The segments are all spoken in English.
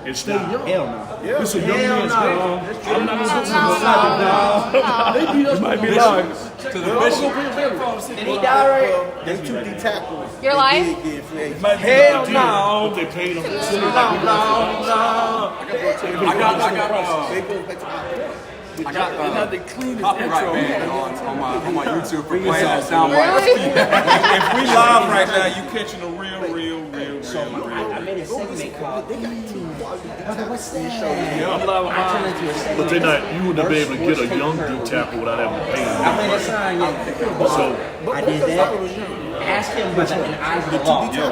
and stay young. Hell no. Yeah. It's a young man's game. I'm not going to They beat us. might be lying. To the bishop. Did he die right? There's 2 D tackles. You're lying? Hell no. But they paid him. I got the copyright band on my YouTube for playing that soundbite. If we live right now, you catching a real. I made a segment called. What's that? But they're not. You wouldn't be able to get a young D tackle without having to pay him. I made a sign yet. So I did that. Ask him about the eyes of the law. yeah,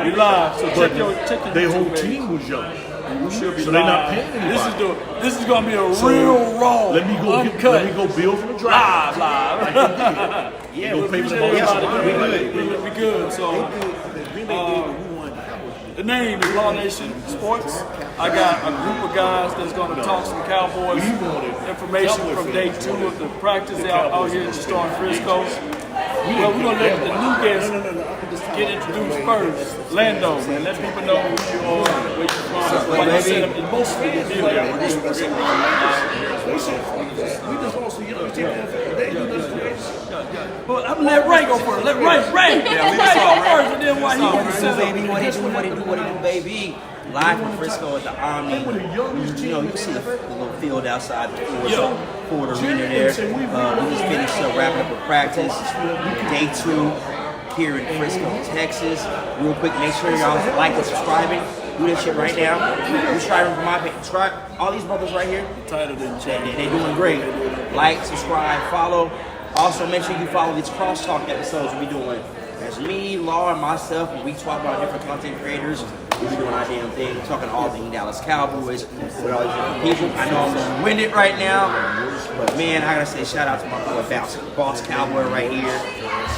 we live. So check your their whole team was young. So they're not paying anybody. This is gonna be a real raw. Let me go build from the drive. Live. Yeah, we'll pay for the We good. So the name is Law Nation Sports. I got a group of guys that's gonna talk some Cowboys information from day 2 of the practice out here in the star in Frisco. Well, we're gonna let the new guests get introduced first. Lando, man, let people know who you are, where you're from. Like I said, it's mostly the deal. But I'm gonna let Ray go first. Let Ray go first, and then why he gonna set up. Baby, what it do, baby? Live from Frisco at the Army. You know, you see the little field outside the Ford Arena there. We just finished up wrapping up a practice. Day 2 here in Frisco, Texas. Real quick, make sure y'all like and subscribing. Do this shit right now. Subscribing for my page. Subscribe. All these brothers right here. They doing great. Like, subscribe, follow. Also, make sure you follow these crosstalk episodes we'll be doing. There's me, Law, and myself, and we talk about different content creators. We'll be doing our damn thing, talking all things Dallas Cowboys with all these people. I know I'm long-winded right now, but man, I gotta say shout out to my boy Boss Cowboy right here.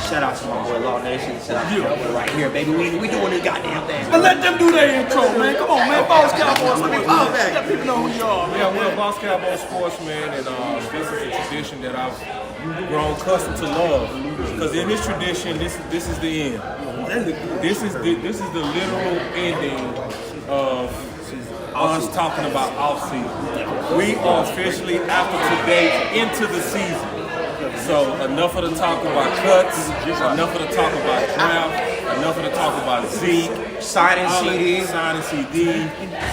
Shout out to my boy Law Nation. Shout out to my boy right here, baby. We doing this goddamn thing. And let them do their intro, man. Come on, man. Boss Cowboy Sports. Let people know who you are, man. Yeah, we're Boss Cowboy Sports, man, and this is a tradition that I've grown accustomed to love. Because in this tradition, this is the end. This is the literal ending of us talking about off-season. We are officially, after today, into the season. So enough of the talk about cuts, enough of the talk about draft, enough of the talk about Zeke, signing CD,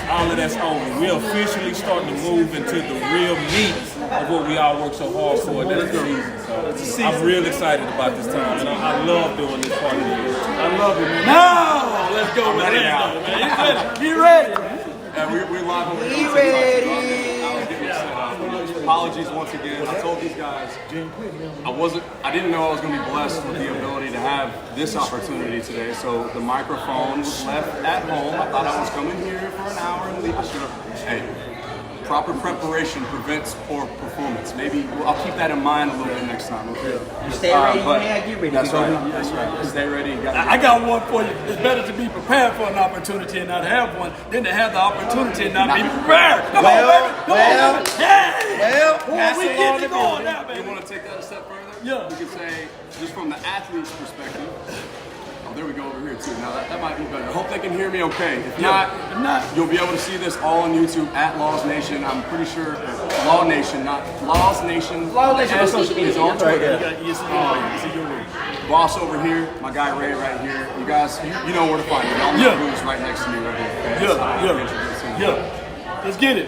all of that's over. We're officially starting to move into the real meat of what we all work so hard for. That's the season. So I'm real excited about this time, and I love doing this part of the year. I love it, man. Now, let's go with Lando, man. You ready? We're live over here. You ready? Apologies once again. I told these guys I didn't know I was going to be blessed with the ability to have this opportunity today. So the microphone was left at home. I thought I was coming here for an hour and leave. I should have. Hey, proper preparation prevents poor performance. Maybe I'll keep that in mind a little bit next time. Okay. You stay ready, man. Get ready. That's right. Stay ready. I got one for you. It's better to be prepared for an opportunity and not have one than to have the opportunity and not be prepared. Come on, baby. Come on, baby. Yeah. We get to going now, baby. You want to take that a step further? Yeah. We could say, just from the athlete's perspective. Oh, there we go over here too. Now that might be better. I hope they can hear me okay. If not, you'll be able to see this all on YouTube at Laws Nation. I'm pretty sure Law Nation, not Laws Nation. Law Nation on social media. Is on Twitter. Yes, Boss over here, my guy Ray right here. You guys, you know where to find me. All my booths right next to me right here. Yeah. Let's get it.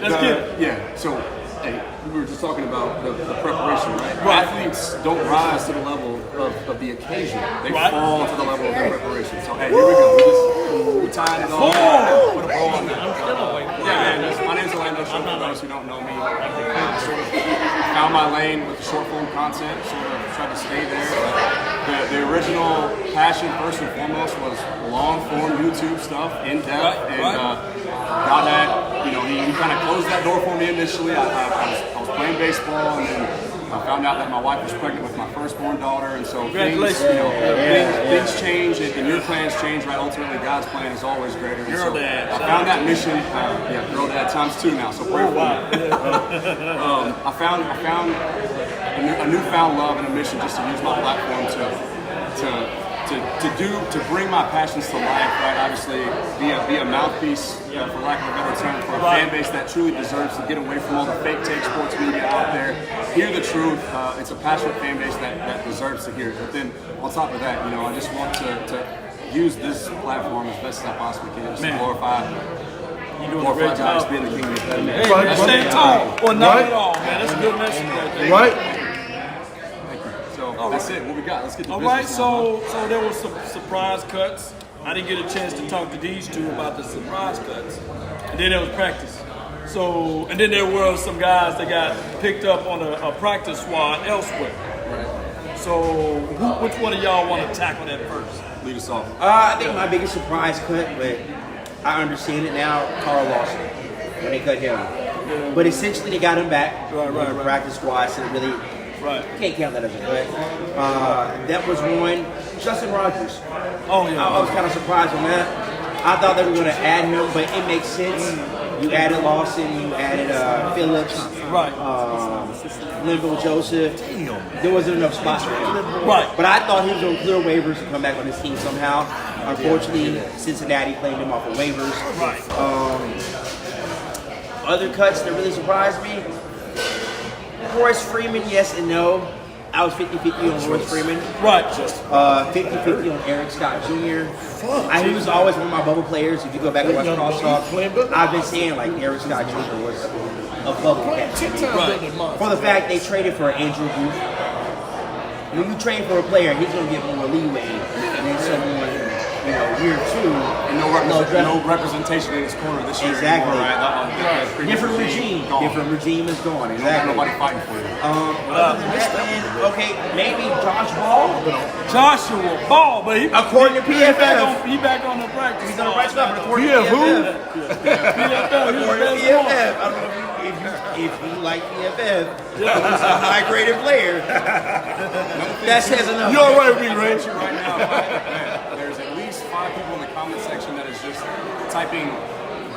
Yeah. So, hey, we were just talking about the preparation, right? Athletes don't rise to the level of the occasion. They fall to the level of their preparation. So, hey, here we go. We tied it all. Put a ball on that. Yeah, my name's Orlando. For those who don't know me, I sort of found my lane with the short form content. Sort of tried to stay there. The original passion, first and foremost, was long form YouTube stuff, in depth, and God had, he kind of closed that door for me initially. I was playing baseball, and then I found out that my wife was pregnant with my firstborn daughter, and so things change, and your plans change, right? Ultimately, God's plan is always greater. Girl dad. I found that mission. Girl dad times 2 now. So pray for me. I found a newfound love and a mission just to use my platform to to bring my passions to life, right? Obviously, be a mouthpiece, for lack of a better term, for a fan base that truly deserves to get away from all the fake take sports media out there. Hear the truth. It's a passionate fan base that deserves to hear it. But then, on top of that, I just want to use this platform as best as I possibly can, just to glorify. You doing a great guys job. being the king of the man. Hey, man, stand tall or not at all, man. That's a good message right there. Right? So that's it. What we got? Let's get to All business right, now, so there was some surprise cuts. I didn't get a chance to talk to these two about the surprise cuts. And then there was practice. So, and then there were some guys that got picked up on a practice squad elsewhere. Right. So, which one of y'all want to tackle that first? Lead us off. I think my biggest surprise cut, but I understand it now, Carl Lawson, when they cut him. But essentially they got him back Right. with the practice squad, so really can't count that as a cut. That was one. Justin Rogers. Oh, yeah. I was kind of surprised on that. I thought they were going to add him, but it makes sense. You added Lawson, you added Phillips, Right. Linville Joseph. There wasn't enough spots for him. Right. But I thought he was going to clear waivers and come back on his team somehow. Unfortunately, Cincinnati claimed him off of waivers. Right. Other cuts that really surprised me. Royce Freeman, yes and no. I was 50-50 on Royce Freeman. Right. 50-50 on Eric Scott Jr. He was always one of my bubble players. If you go back and watch crosstalk, I've been saying like Eric Scott Jr. was a bubble cat. For the fact they traded for Andrew Booth. When you trade for a player, he's going to get more leeway than someone, year two. And no representation in his corner this year. Exactly. Anymore, right? Different regime. Gone. Different regime is gone. Exactly. Nobody fighting for you. Other than that, man, okay, maybe Josh Ball. Joshua Ball, but he According to PFF. he back on the practice. He's on the practice squad, but according to PFF. PFF. According to PFF. I don't know if you like PFF. He's a high-graded player. That says enough. You all right with me, Ray? Right now, man, there's at least 5 people in the comment section that is just typing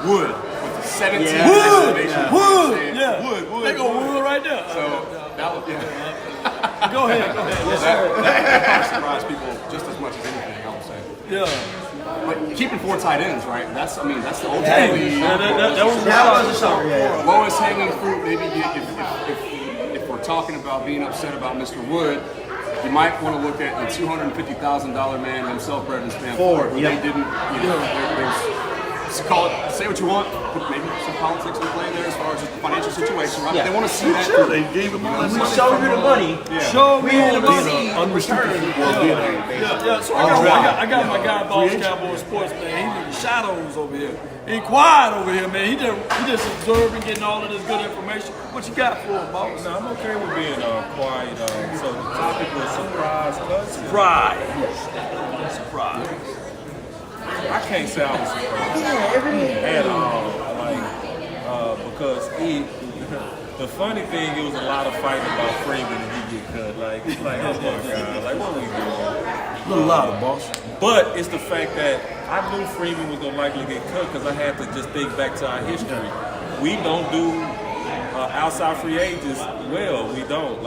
Wood with the 17 exclamation points. Wood. Saying, Yeah. Wood. They go Wood right there. So that was Go ahead. that surprised people just as much as anything, I would say. Yeah. But keeping 4 tight ends, right? That's the ultimate That was a shocker. Yeah. lowest hanging fruit. Maybe if we're talking about being upset about Mr. Wood, you might want to look at the $250,000 man himself, Brendan Stanford. Ford, They didn't, say what you want, but maybe some politics in play there as far as just the financial situation, right? Yeah. They want to see that. Sure, they gave him all that money. Show you the money. Show me the money. Being unrestricted football, being Yeah, so I got my guy, Boss Cowboys Sports, man. He's in the shadows over here. He quiet over here, man. He just observing, getting all of this good information. What you got for him, Boss? No, I'm okay with being quiet. So the topic was surprise cuts. Surprise. I can't say I was surprised at all. Because the funny thing, it was a lot of fighting about Freeman and he get cut. Like, oh my God, like what we doing? A little louder, boss. But it's the fact that I knew Freeman was gonna likely get cut because I had to just think back to our history. We don't do outside free agents well. We don't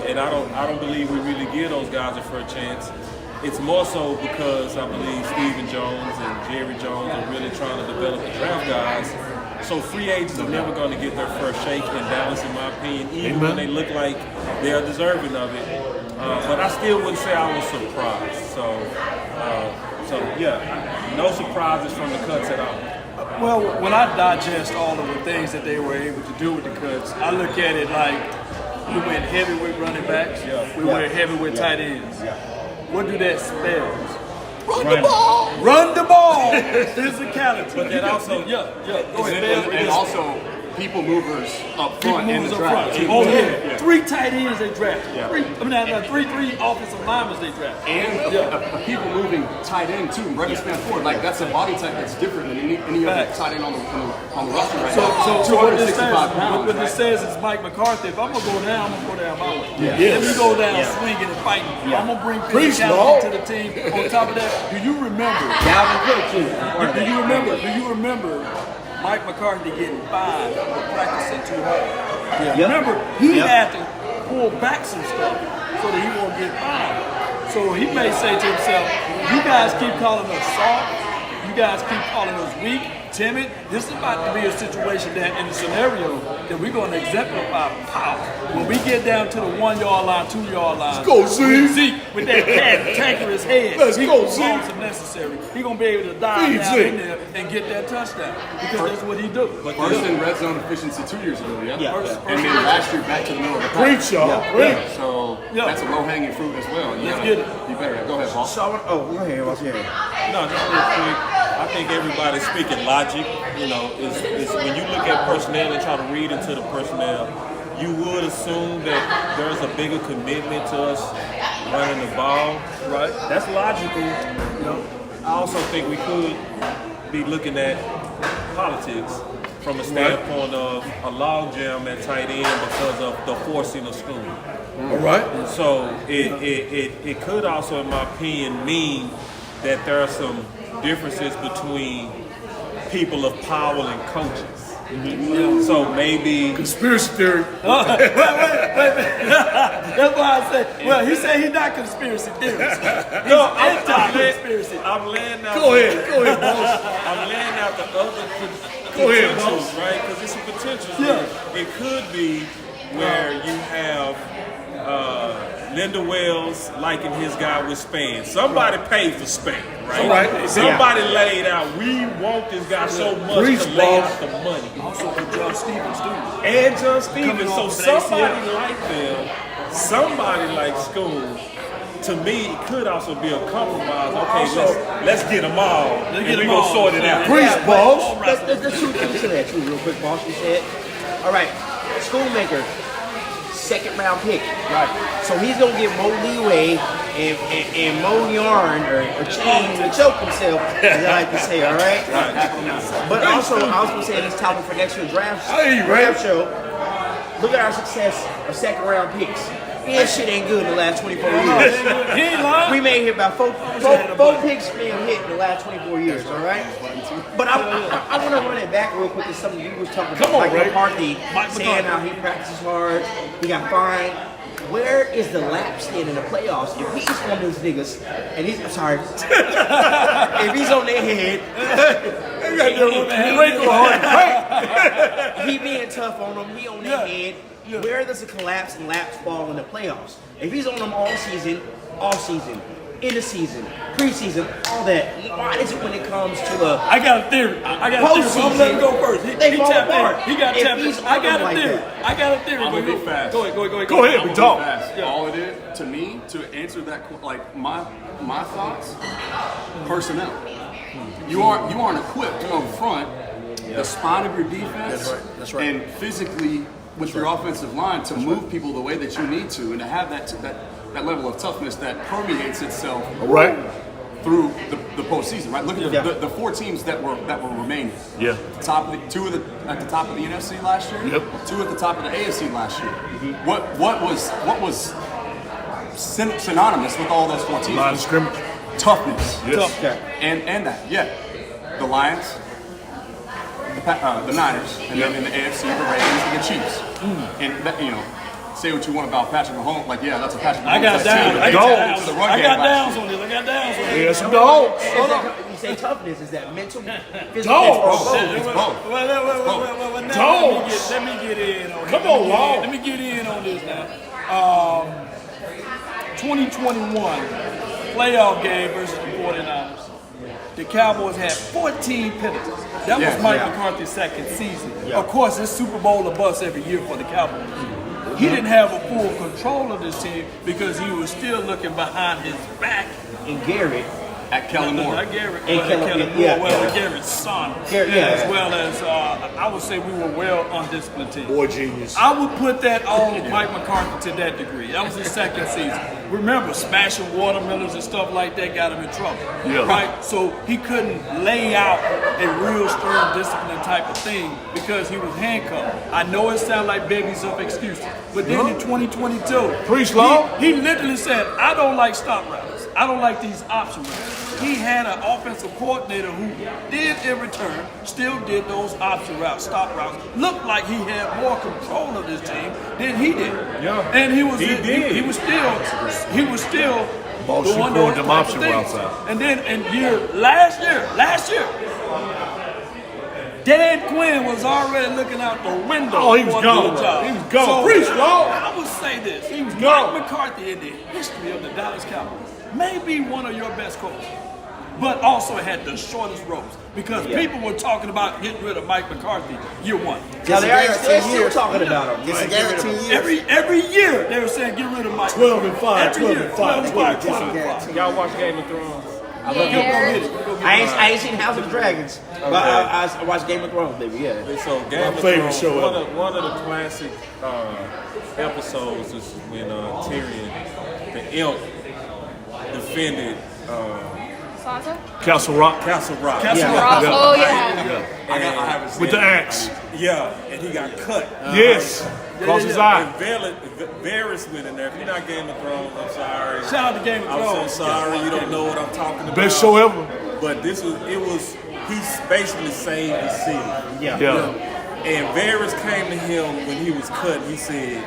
and I don't believe we really give those guys a fair chance. It's more so because I believe Stephen Jones and Jerry Jones are really trying to develop the draft guys. So free agents are never going to get their first shake in Dallas, in my opinion, even when they look like they are deserving of it. But I still wouldn't say I was surprised. So no surprises from the cuts at all. Well, when I digest all of the things that they were able to do with the cuts, I look at it like we went heavy with running backs, we went heavy with tight ends. What do that spell? Run the ball. Physicality. But that also, Go ahead. And also people movers up front in the draft. Oh yeah. 3 tight ends they drafted. Three offensive linemen they drafted. And a people moving tight end too. Brendan Stanford, like that's a body type that's different than any other tight end on the roster right now. So what this 265 pounds. what this says is Mike McCarthy. If I'm gonna go down, I'm gonna go down my way. Let me go down swinging and fighting. I'm gonna bring physicality to the team. On top of that, do you remember? Dalvin Cook too. Do you remember Mike McCarthy getting fined for practicing too hard? Remember, he had to pull back some stuff so that he won't get fined. So he may say to himself, you guys keep calling us soft, you guys keep calling us weak, timid. This is about to be a situation that in the scenario that we're going to exemplify power. When we get down to the 1 yard line, 2 yard line, Let's go, Zeke. Zeke with that cantankerous head. Let's he go, balls Zeke. if necessary. He's going to be able to dive Feed down Zeke. in there and get that touchdown because that's what he do. First in red zone efficiency 2 years ago, yeah? Yeah. And then last year back to the middle of the pack. Preach, y'all. Preach. So that's a low-hanging fruit as well. Let's get it. You better. Go ahead, Paul. So go ahead. What's your No, just real quick. I think everybody's speaking logic. You know, is when you look at personnel and try to read into the personnel, you would assume that there's a bigger commitment to us running the ball. Right. That's logical. You know, I also think we could be looking at politics from a standpoint of a logjam at tight end because of the forcing of school. All right. And so it could also, in my opinion, mean that there are some differences between people of power and coaches. So maybe Conspiracy theory. Wait. That's why I said, well, he said he's not conspiracy theorist. no, anti-conspiracy. I'm laying out. Go ahead, boss. I'm laying out the other Go ahead, potentials, boss. right? Because it's a potential. Yeah. It could be where you have Linda Wells liking his guy with Span. Somebody paid for Span, right? Right. Somebody laid out. We want this guy so much Preach, to lay boss. out the money. Also for John Stevens, too. And John Stevens. Coming So off of the somebody ACL. like them, somebody like School, to me, it could also be a compromise. Okay, let's get them all, and get we them gonna all. sort it out. Preach, boss. Let's shoot into that too, real quick, boss. You said, all right, Schoolmaker, second round pick. Right. So he's gonna get more leeway and more yarn or chain to choke himself, as I like to say. All right. But also, I was gonna say this topic for next year's draft show. Look at our success of second round picks. Yeah, shit ain't good in the last 24 years. He ain't lying. We may hit about four picks may have hit in the last 24 years, all right? But I want to run it back real quick to something you was talking about. Come on, Mike Ray. McCarthy Mike saying McCarthy. how he practices hard, he got fined. Where is the lapse in the playoffs? If he's one of those niggas, and he's, I'm sorry, if he's on their head, he being tough on them, he on their head. Where does the collapse and lapse fall in the playoffs? If he's on them all season, off season, in the season, preseason, all that, why is it when it comes to the I got a theory. I'm gonna let him go first. They He fall tapped apart. in. He got If tapped in. he's I got on a like theory. that. I got a theory. I'm gonna be fast. Go ahead. Go ahead, I'm big gonna dog. be fast. All it is to me to answer that, like my thoughts, personnel. You aren't equipped up front, the spine of your defense, That's right. and physically with your offensive line to move people the way that you need to, and to have that level of toughness that permeates itself All right. through the postseason. Right? Look at the four teams that were remaining. Yeah. Two at the top of the NFC last year. Yep. Two at the top of the AFC last year. What was synonymous with all those four teams? Line of scrimmage. Toughness. Yes. And the Lions, the Niners, and then in the AFC, the Ravens and the Chiefs. And that, say what you want about Patrick Mahomes, like that's a Patrick Mahomes. I got down. I Dogs. got downs on this. I got downs on this. Yeah, some dogs. you say toughness, is that mental, physical, Dogs. or both? It's both. Well, now Dogs. let me get in on Come this. on, Law. Let me get in on this now. 2021 playoff game versus the 49ers. The Cowboys had 14 penalties. That was Mike McCarthy's second season. Of course, it's Super Bowl or bust every year for the Cowboys. He didn't have a full control of this team because he was still looking behind his back. And Garrett, At Kellen Moore. Not Garrett, And but Kellen- Kellen yeah, Moore. Well, yeah. Garrett's son. Garrett, yeah. As well as, I would say we were well undisciplined team. Boy genius. I would put that on Mike McCarthy to that degree. That was his second season. Remember, smashing watermelons and stuff like that got him in trouble. Yeah. Right? So he couldn't lay out a real stern discipline type of thing because he was handcuffed. I know it sounds like babies of excuses, but then in 2022, Preach, Law. he literally said, I don't like stop routes. I don't like these option routes. He had an offensive coordinator who did in return, still did those option routes, stop routes. Looked like he had more control of this team than he did. Yeah. And he was He did. he was still Boss, you doing throwing those them types of options things. outside. And then last year, Dan Quinn was already looking out the window. Oh, he was for gone. another job. He was gone. So, Preach, Lord. I would say this. He was gone. Mike McCarthy in the history of the Dallas Cowboys may be one of your best coaches, but also had the shortest ropes because people were talking about getting rid of Mike McCarthy year one. Now they're still talking about him. It's a guarantee. Every year they were saying get rid of Mike. 12-5, Every year, 12-5, 12-5. Y'all watch Game of Thrones? I ain't seen House of Dragons, but I watched Game of Thrones, baby. Yeah. So Game of favorite Thrones, show ever. one of the classic episodes is when Tyrion, the imp, defended Sansa? Castle Rock. Castle Rock. Ross. Yeah. Oh, yeah. I haven't seen With the it. axe. Yeah, and he got cut. Yes. Across his eye. And Varys went in there. If you're not Game of Thrones, I'm sorry. Shout out to Game of I'm Thrones. so sorry. You don't know what I'm talking about. Best show ever. But he basically saved the city. Yeah. And Varys came to him when he was cut. He said,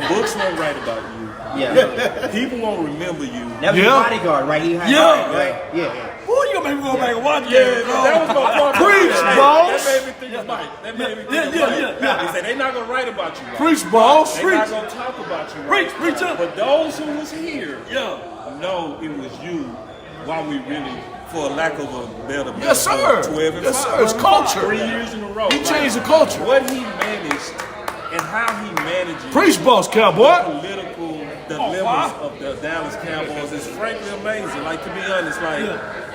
books won't write about you. Yeah. People won't remember you. That was the bodyguard, right? He had right? Yeah. Who you gonna make me go back and watch That was my part. Preach, boss. That made me think of Mike. That made me think of Mike. He said, they're not going to write about you. Right? Preach, boss. They're not going to talk about you. Right? Preach up. But those who was here know it was you while we really, for lack of a better metaphor, Yes, sir. 12 and Yes, 5. sir. It's culture. 3 years in a row. He changed the culture. What he managed and how he manages Preach, boss, cowboy. political dilemmas of the Dallas Cowboys is frankly amazing. Like, to be honest,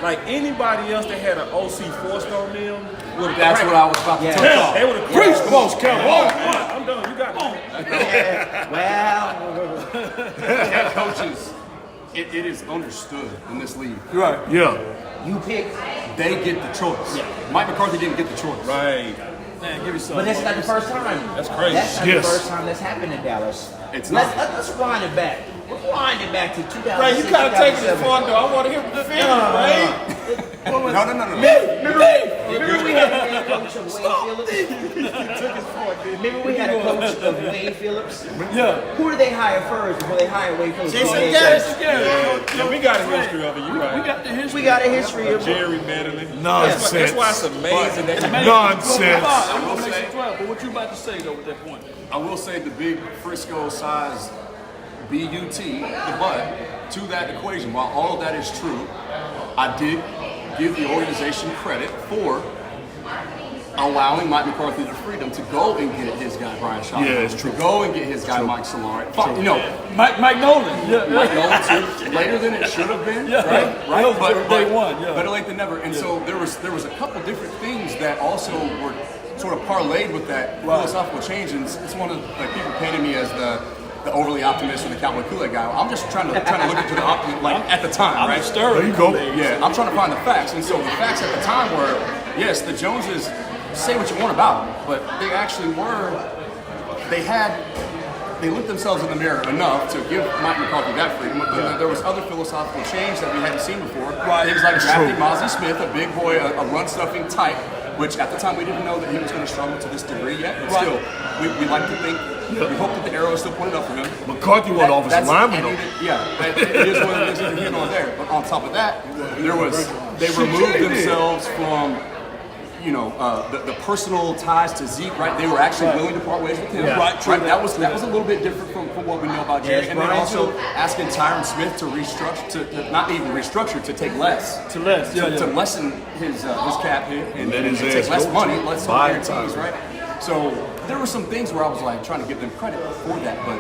like anybody else that had an OC forced on them would have. That's what I was about to tell you. They would have. Preach, boss, cowboy. I'm done. You got it. Well, Coaches, it is understood in this league. Right. Yeah. you pick, They get the choice. Mike McCarthy didn't get the choice. Right. Man, give me some. but that's not the first time. That's crazy. That's not Yes. the first time that's happened in Dallas. It's Let's not. let's wind it back. Let's wind it back to 2006. Right, you kind of taking it far though. I want to hear from the fans, right? No. Remember we had a coach of Wayne Phillips? Remember we had a coach of Wayne Phillips? Yeah. Who did they hire first before they hired Wayne Phillips? Jason Wayne Garrett. Phillips. Yeah, we got a history of it. You right. We got the history. We got a history of Jerry Medley. Nonsense. That's why it's amazing that he Nonsense. I'm gonna make some 12, but what you about to say though with that point? I will say the big Frisco size BUT, but to that equation, while all of that is true, I did give the organization credit for allowing Mike McCarthy the freedom to go and get his guy Brian Shaw. Yeah, it's true. To go and get his guy Mike Solari. Fine, you know, Mike Nolan. Yeah. Mike Nolan too, later than it should have been, Yeah. right? That was day one, yeah. Better late than never. And so there was a couple different things that also were sort of parlayed with that philosophical change. And it's one of like people painted me as the overly optimist or the Cowboy Kool-Aid guy. I'm just trying to look into the optimism, like at the time, right? There you go. Yeah, I'm trying to find the facts. And so the facts at the time were, yes, the Joneses, say what you want about them, but they actually were, they looked themselves in the mirror enough to give Mike McCarthy that freedom. There was other philosophical change that we hadn't seen before. Things like drafting Mozzie Smith, a big boy, a run-stuffing type, which at the time we didn't know that he was going to struggle to this degree yet. But still, we like to think, we hope that the arrow is still pointed up for him. McCarthy wasn't offensive lineman though. It is what it is here on there. But on top of that, they removed themselves from, you know, the personal ties to Zeke, right? They were actually willing to part ways with him. Right. That was a little bit different from what we know about Jerry. Yes, and then Brian also asking Tyron Smith to restructure, to not even restructure, to take less. To less, to lessen his cap hit and let his take ass less go money, to less buy guarantees, time. right? So there were some things where I was like trying to give them credit for that, but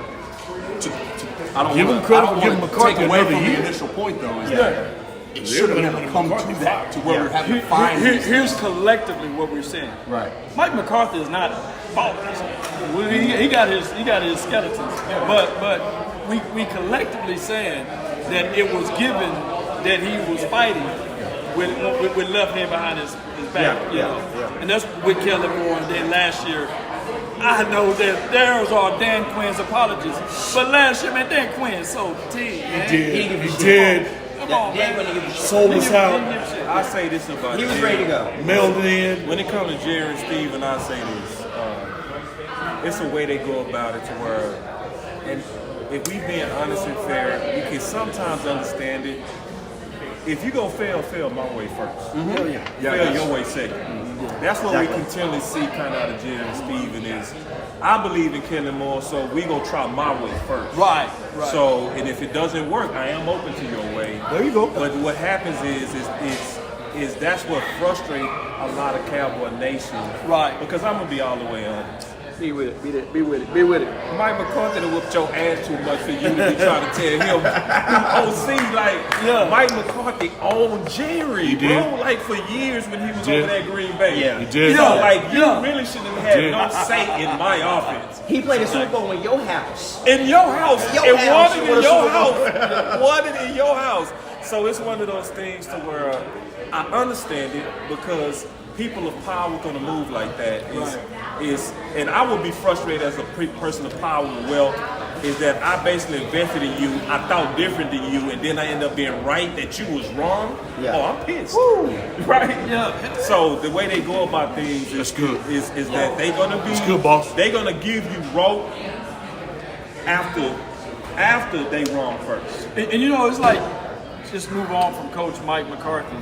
I don't Give wanna- him credit I don't for giving wanna McCarthy take away another from year. the initial point though. Is that it should have never come to that, to where we're having to find these Here's things. collectively what we're saying. Right. Mike McCarthy is not faultless. He got his skeletons, but we collectively saying that it was given that he was fighting with left hand behind his back, you know. And that's with Kelly Moore. And then last year, I know that theirs are Dan Quinn's apologies, but last year, man, Dan Quinn so fatigued, man. He did. Come on, They ain't man. gonna give a shit. Sold us out. I say this about He was Jerry. ready to go. Mailed in. When it comes to Jerry and Steven, I say this. It's a way they go about it to where, and if we being honest and fair, we can sometimes understand it. If you go fail my way first. Fail your way second. That's what we continually see kind of out of Jerry and Steven is, I believe in killing more, so we gonna try my way first. Right. So, and if it doesn't work, I am open to your way. There you go. But what happens is that's what frustrates a lot of Cowboy Nation. Right. Because I'm gonna be all the way honest. Be with it. Be with it. Mike McCarthy done whooped your ass too much for you to be trying to tell him OC like Mike McCarthy owned Jerry, He did. bro, like for years when he was over there at Green Bay. Yeah. He did. So like you really shouldn't have had no say in my offense. He played the Super Bowl in your house. In your house. Your and house. won it in your house. Won it in your house. So it's one of those things to where I understand it because people of power gonna move like that and I would be frustrated as a person of power and wealth is that I basically invested in you, I thought different than you, and then I end up being right that you was wrong. Yeah. Oh, I'm pissed. Woo. Right? Yeah. So the way they go about things is that they gonna be That's good, boss. they gonna give you rope after they wrong first. And you know, it's like, just move on from Coach Mike McCarthy.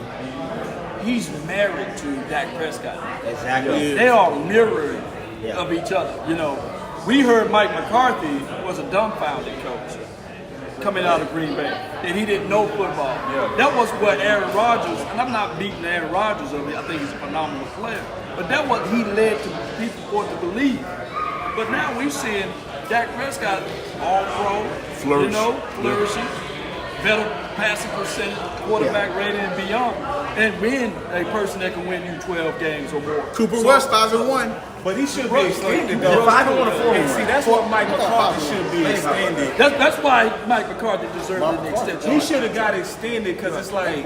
He's married to Dak Prescott. Exactly. They are mirrored Yeah. of each other. You know, we heard Mike McCarthy was a dumbfounded coach coming out of Green Bay, and he didn't know football. Yeah. That was what Aaron Rodgers, and I'm not beating Aaron Rodgers of it. I think he's a phenomenal player, but that what he led to people for to believe. But now we're seeing Dak Prescott all pro, Flourish. you know, flourishing, better passing percentage, quarterback rating, and beyond. And being a person that can win you 12 games or more. Cooper West 5-1. But he should be extended though. The 5-1 or 4-1. And see, that's what Mike McCarthy should be extended. That's why Mike McCarthy deserved an extension. He should have got extended because it's like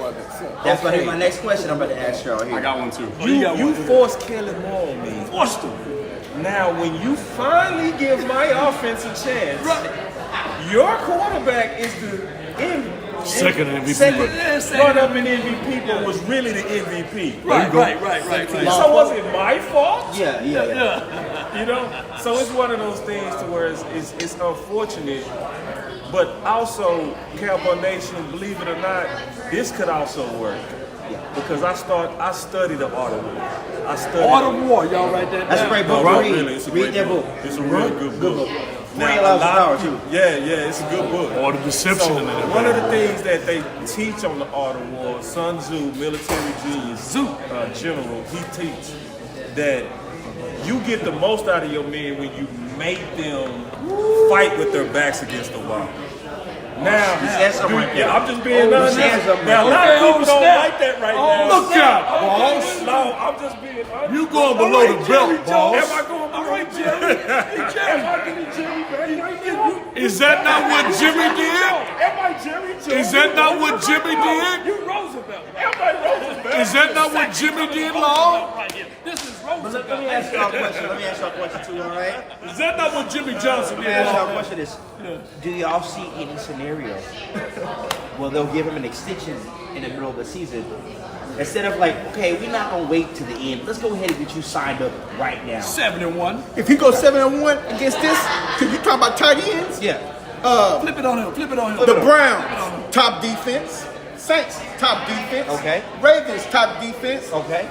That's why here's my next question I'm about to ask y'all here. I got one too. you forced Kelly Moore on me. Forced him. Now, when you finally give my offense a chance, your quarterback is the Second MVP. Second run-up in MVP, but was really the MVP. Right. So was it my fault? Yeah. You know? So it's one of those things to where it's unfortunate, but also, Cowboy Nation, believe it or not, this could also work. Because I studied the Art of War. Art of War, y'all write that down. That's a great book. Right? Read. Really, it's a Read great that book. It's a real good book. Now, a lot of people, yeah, it's a good book. All the deception So in it. one of the things that they teach on the Art of War, Sun Tzu, military genius, general, he teaches that you get the most out of your men when you make them fight with their backs against the wall. Now, I'm just being honest. Now, a lot of people don't like that right now. Look out, boss. No, I'm just being honest. You going below the belt, boss. Am I going below Jerry? Am I getting Jerry back right now? Is that not what Jimmy did? Am I Jerry Jones? Is that not what Jimmy did? You Roosevelt. Am I Roosevelt? Is that not what Jimmy did, Law? Right here. This is Let Roosevelt. me ask y'all a question. Let me ask y'all a question too, all right? Is that not what Jimmy Johnson Let me did, ask y'all a Law? question this. Do y'all see any scenario where they'll give him an extension in the middle of the season? Instead of like, okay, we're not going to wait to the end. Let's go ahead and get you signed up right now. 7-1. If he goes 7-1 against this, because you talking about tight ends, Yeah. Flip it on him. the Browns, top defense. Saints, top defense. Okay. Ravens, top defense. Okay.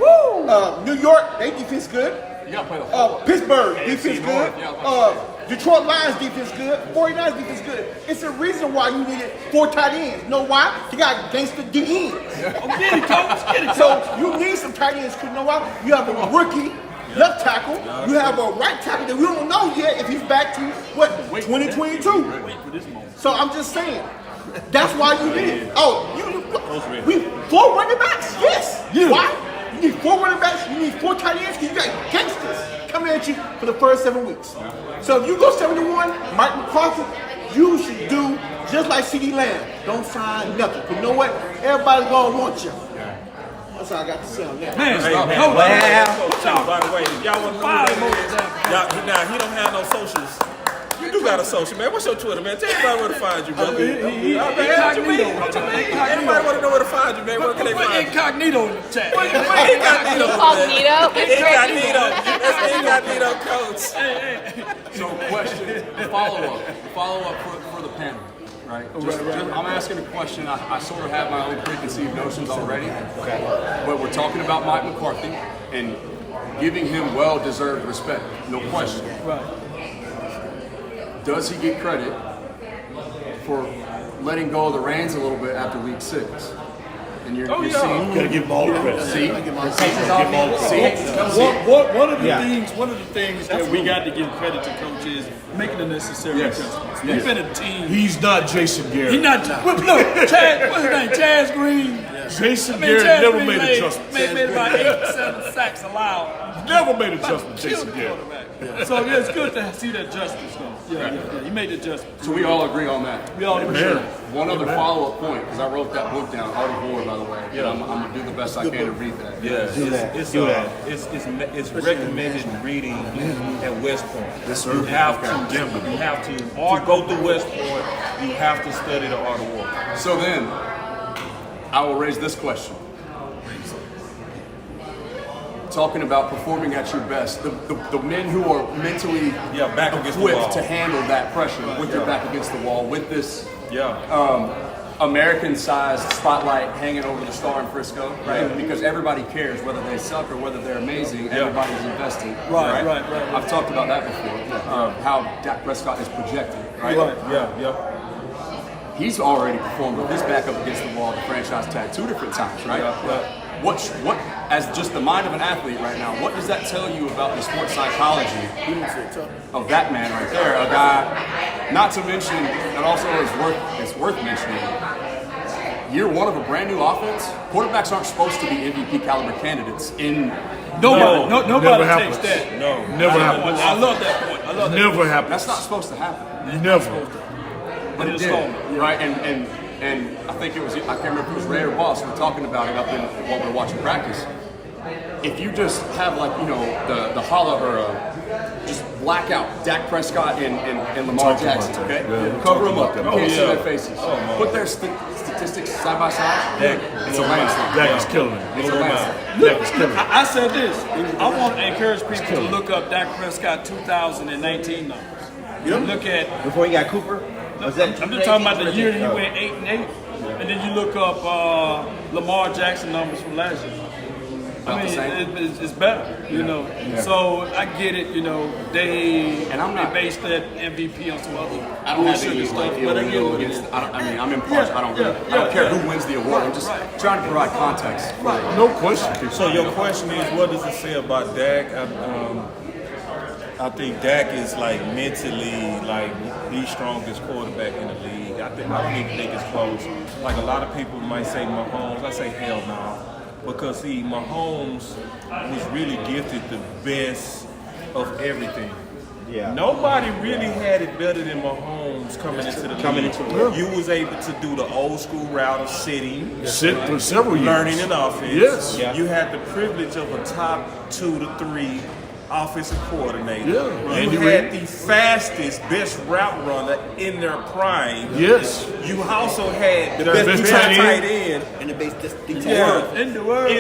New York, they defense good. You gotta play the whole Pittsburgh, defense North, good. yeah. Detroit Lions, defense good. 49ers, defense good. It's a reason why you needed 4 tight ends. You know why? You got gangster D ends. Get it, coach. Get it, So you need some tight ends. 'Cause you know why? You have a rookie left tackle. You have a right tackle that we don't know yet if he's back to what 2022. So I'm just saying. That's why you need it. We 4 running backs. Yes. Why? You need 4 running backs. You need 4 tight ends because you got gangsters coming at you for the first 7 weeks. So if you go 71, Mike McCarthy, you should do just like CeeDee Lamb. Don't sign nothing. But you know what? Everybody's gonna want you. That's all I got to say on that. Man, Hey, man, coach. by the way, if y'all want to know who that is, now he don't have no socials. You do got a social, man. What's your Twitter, man? Tell everybody where to find you, brother. Incognito. Everybody want to know where to find you, man. Where can they find you? Incognito in the chat. Incognito. Incognito. That's incognito coach. So, question, follow up for the panel, right? I'm asking a question. I sort of have my own preconceived notions already. Okay. But we're talking about Mike McCarthy and giving him well-deserved respect, no question. Right. Does he get credit for letting go of the reins a little bit after week 6? And you're seeing. You gotta give him all the credit. One of the things that we got to give credit to Coach is making the necessary adjustments. He's been a team. He's not Jason Garrett. He's not. Look, Chad. What's his name? Chaz Green. Jason Garrett never made adjustments. Made about 8-7 sacks allowed. Never made adjustments, Jason Garrett. So yeah, it's good to see the adjustments though. Yeah. He made the adjustments. So we all agree on that. We all agree. One other follow-up point, because I wrote that book down, Art of War, by the way. Yeah. I'm going to do the best I can to read that. Yeah, it's recommended reading at West Point. Yes, sir. You have to go through West Point. You have to study the Art of War. So then, I will raise this question. Talking about performing at your best, the men who are mentally back against the wall, equipped to handle that pressure with your back against the wall, with this American-sized spotlight hanging over the star in Frisco, right? Because everybody cares whether they suck or whether they're amazing. Everybody's invested. Right. I've talked about that before. How Dak Prescott is projected, right? He's already performed with his back up against the wall, the franchise tag, 2 different times, right? What, as just the mind of an athlete right now, what does that tell you about the sports psychology of that man right there? A guy, not to mention, and also it's worth mentioning, year 1 of a brand new offense, quarterbacks aren't supposed to be MVP caliber candidates in. Nobody takes that. No, never happened. I love that point. Never happened. That's not supposed to happen. Never. But it did, right? And I think it was, I can't remember if it was Ray or Boss, we're talking about it while we're watching practice. If you just have the hollow or just black out Dak Prescott and Lamar Jackson, okay? Cover them up, can't see their faces. Put their statistics side by side. It's a landslide. Dak is killing it. It's a landslide. Dak is killing it. I said this. I want to encourage people to look up Dak Prescott 2019 numbers. Look at Before he got Cooper? I'm just talking about the year that he went 8-8, and then you look up Lamar Jackson numbers from last year. I mean, it's better, you know. So I get it, you know. They base that MVP on some other. I don't have any stuff, but I'm impartial. I don't care who wins the award. I'm just trying to provide context. No question. So your question is, what does it say about Dak? I think Dak is mentally the strongest quarterback in the league. I don't even think it's close. Like a lot of people might say Mahomes. I say hell no. Because Mahomes was really gifted the best of everything. Yeah. Nobody really had it better than Mahomes coming into the league. You was able to do the old school route of sitting. For several years. Learning an offense. Yes. Yeah. You had the privilege of a top 2 to 3 offensive coordinator. Yeah. You had the fastest, best route runner in their prime. Yes. You also had the best tight end. And the base In the world.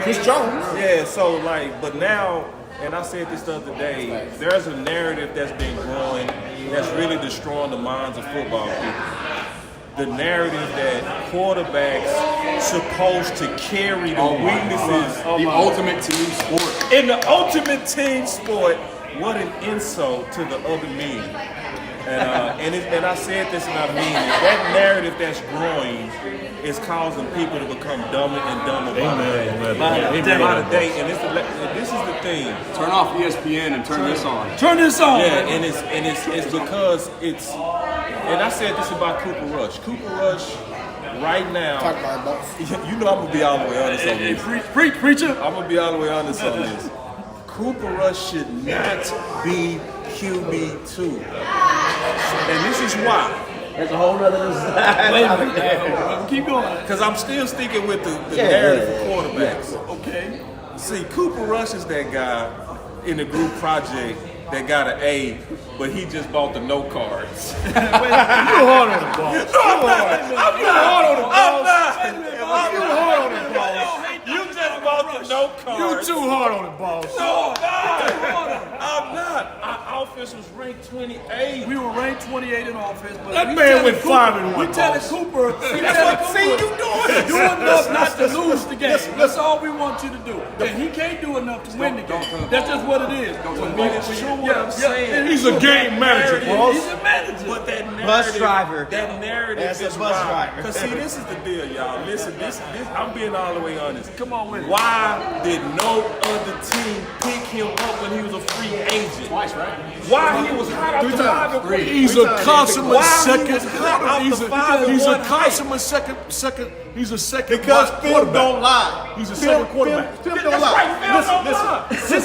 Chris Jones. Yeah, so but now, and I said this the other day, there's a narrative that's been growing that's really destroying the minds of football people. The narrative that quarterbacks supposed to carry the weaknesses the ultimate team sport. In the ultimate team sport, what an insult to the other men. And I said this and I mean it. That narrative that's growing is causing people to become dumber and dumber by the day. And this is the thing. Turn off ESPN and turn this on. Turn this on. Yeah, and it's because it's. And I said this about Cooper Rush. Cooper Rush, right now. Talk about it, boss. You know I'm gonna be all the way honest on this. Preacher. I'm gonna be all the way honest on this. Cooper Rush should not be QB2. And this is why. There's a whole other side. Keep going. Because I'm still sticking with the narrative for quarterbacks. Okay. See, Cooper Rush is that guy in the group project that got an A, but he just bought the no cards. You hard on the ball. No, I'm not. I'm not. You hard on the ball. You just bought the no cards. You too hard on the ball. No, I'm not. Our offense was ranked 28. We were ranked 28 in offense, but That man went 5-1. We telling Cooper, See, you doing it. do enough not to lose the game. That's all we want you to do. And he can't do enough to win the game. That's just what it is. But it's true what I'm saying. He's a game manager, boss. He's a manager. But that narrative, Bus driver. That narrative That's a is bus wrong. driver. Because see, this is the deal, y'all. Listen, this I'm being all the way honest. Come on with it. Why did no other team pick him up when he was a free agent? Twice, right? Why he was hot off the 5 and 1? He's a consummate Why he second. was hot off He's the a 5 and he's a 1 consummate second. He's a second. Because Phil quarterback. don't lie. He's a second quarterback. Phil don't That's lie. right, Phil don't lie. Listen.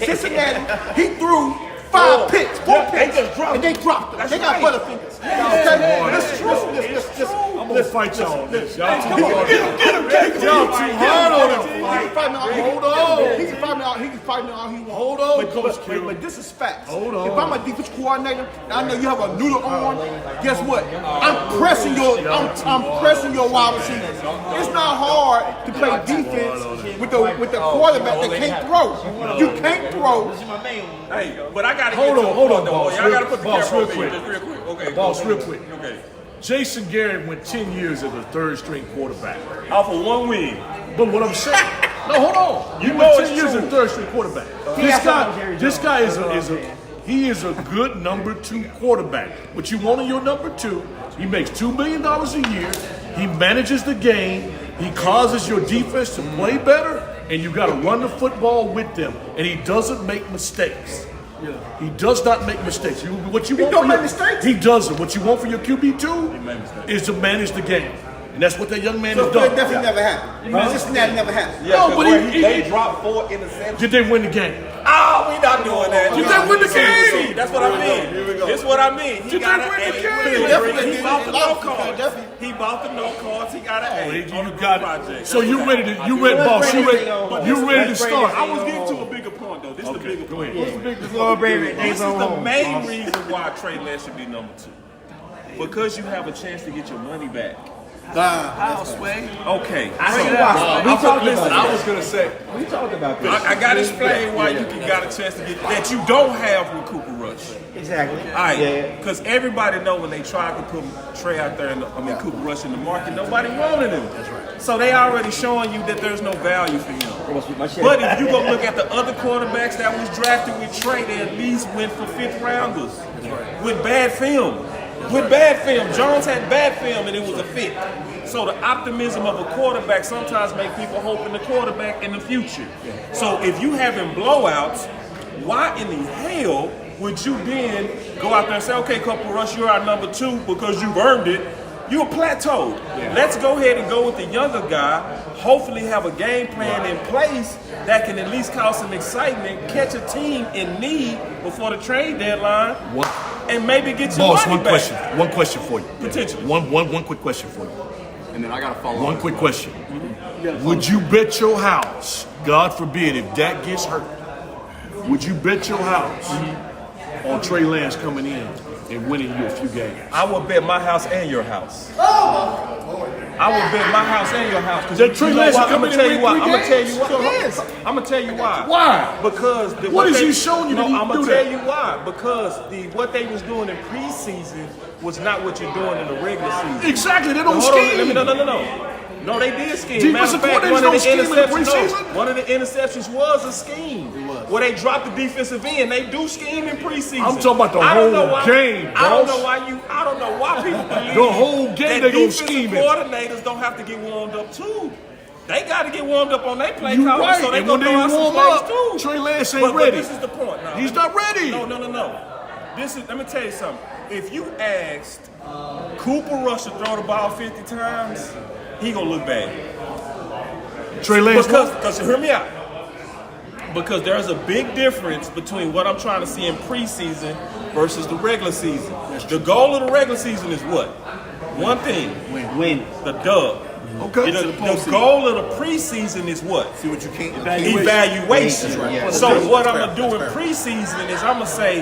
Cincinnati, he threw 5 picks, 4 picks, and they dropped them. They got butterfingers. Okay? Listen. I'm gonna fight y'all on this. Y'all too Come on, hard. get him. Y'all too hard on him. He can fight me all he Hold wants. on. He can fight me all he wants. Hold on, But- Coach but- Q. But this is facts. Hold on. If I'm a defense coordinator, and I know you have a noodle on. Guess what? I'm pressing your wide receivers. It's not hard to play defense with the quarterback that can't throw. You can't throw. Hey, but I gotta Hold get to on, the hold point, on, though. boss. Y'all gotta put the Boss, camera real on me quick. just real quick. Okay, Boss, go real ahead. quick. Okay. Jason Garrett went 10 years as a third-string quarterback. Off of 1 win. But what I'm saying, no, hold on. You He know went it's 10 years true. as a third-string quarterback. This guy is a good number 2 quarterback. What you want in your number 2? He makes $2 million a year. He manages the game. He causes your defense to play better, and you got to run the football with them. And he doesn't make mistakes. He does not make mistakes. What you want don't for make your- mistakes? He doesn't. What you want for your QB2 is to manage the game. And that's what that young man So has that done. definitely never happened. Cincinnati never happened. No, but They dropped 4 interceptions. did they win the game? Oh, we not doing that. Did they win the game? That's what I mean. That's what I mean. He Did got they an win the A. game? He bought the no Definitely. cards. Definitely. He bought the no cards. He got an A. You on the got project. it. So you ready to? Boss? You ready to start? I was getting to a bigger point though. This is the bigger Go point. ahead. This is the main reason why Trey Lance should be number 2. Because you have a chance to get your money back. How, Sway? Okay. I was gonna say. We talked about this. I gotta explain why you got a chance to get that you don't have with Cooper Rush. Exactly. All right, Yeah. because everybody know when they tried to put Trey out there, Cooper Rush in the market, nobody wanted him. That's right. So they already showing you that there's no value for him. But if you go look at the other quarterbacks that was drafted with Trey, they at least went for 5th rounders with bad film. With bad film, Jones had bad film and it was a fit. So the optimism of a quarterback sometimes make people hope in the quarterback in the future. So if you having blowouts, why in the hell would you then go out there and say, okay, Cooper Rush, you're our number 2 because you've earned it? You're plateaued. Let's go ahead and go with the younger guy, hopefully have a game plan in place that can at least cause some excitement, catch a team in need before the trade deadline, and maybe get your Boss, money back. One question for you. Potentially. One quick question for you. And then I gotta follow One up. quick question. Would you bet your house, God forbid, if Dak gets hurt, would you bet your house on Trey Lance coming in and winning you a few games? I would bet my house and your house. I would bet my house and your house. That Trey Lance I'm coming gonna in tell you and why. win I'm gonna tell you games? why. I'm gonna tell you why. Why? Because What is he showing you that he I'm can gonna do tell that? you why. Because what they was doing in preseason was not what you're doing in the regular season. Exactly. They don't Hold on, scheme. No. No, they did scheme. Defensive Matter of fact, coordinators one of don't the scheme in the interceptions. preseason? One of the interceptions was a scheme. Where they dropped the defensive end. They do scheme in preseason. I'm talking about the I don't know whole why- game, I don't boss. know why I don't know why people believe The whole game that they gonna defensive scheme it. coordinators don't have to get warmed up too. They got to get warmed up on their play You calling, right. so they And gonna when throw they out some warm plays up, too. Trey Lance ain't But ready. this is the point. Now, He's not ready. No. Let me tell you something. If you asked Cooper Rush to throw the ball 50 times, he gonna look bad. Trey Lance. Because hear me out. Because there's a big difference between what I'm trying to see in preseason versus the regular season. The goal of the regular season is what? One thing. Win. The dub. Okay. The goal of the preseason is what? See what you can't. Evaluation. Right. So what I'm gonna do in preseason is I'm gonna say,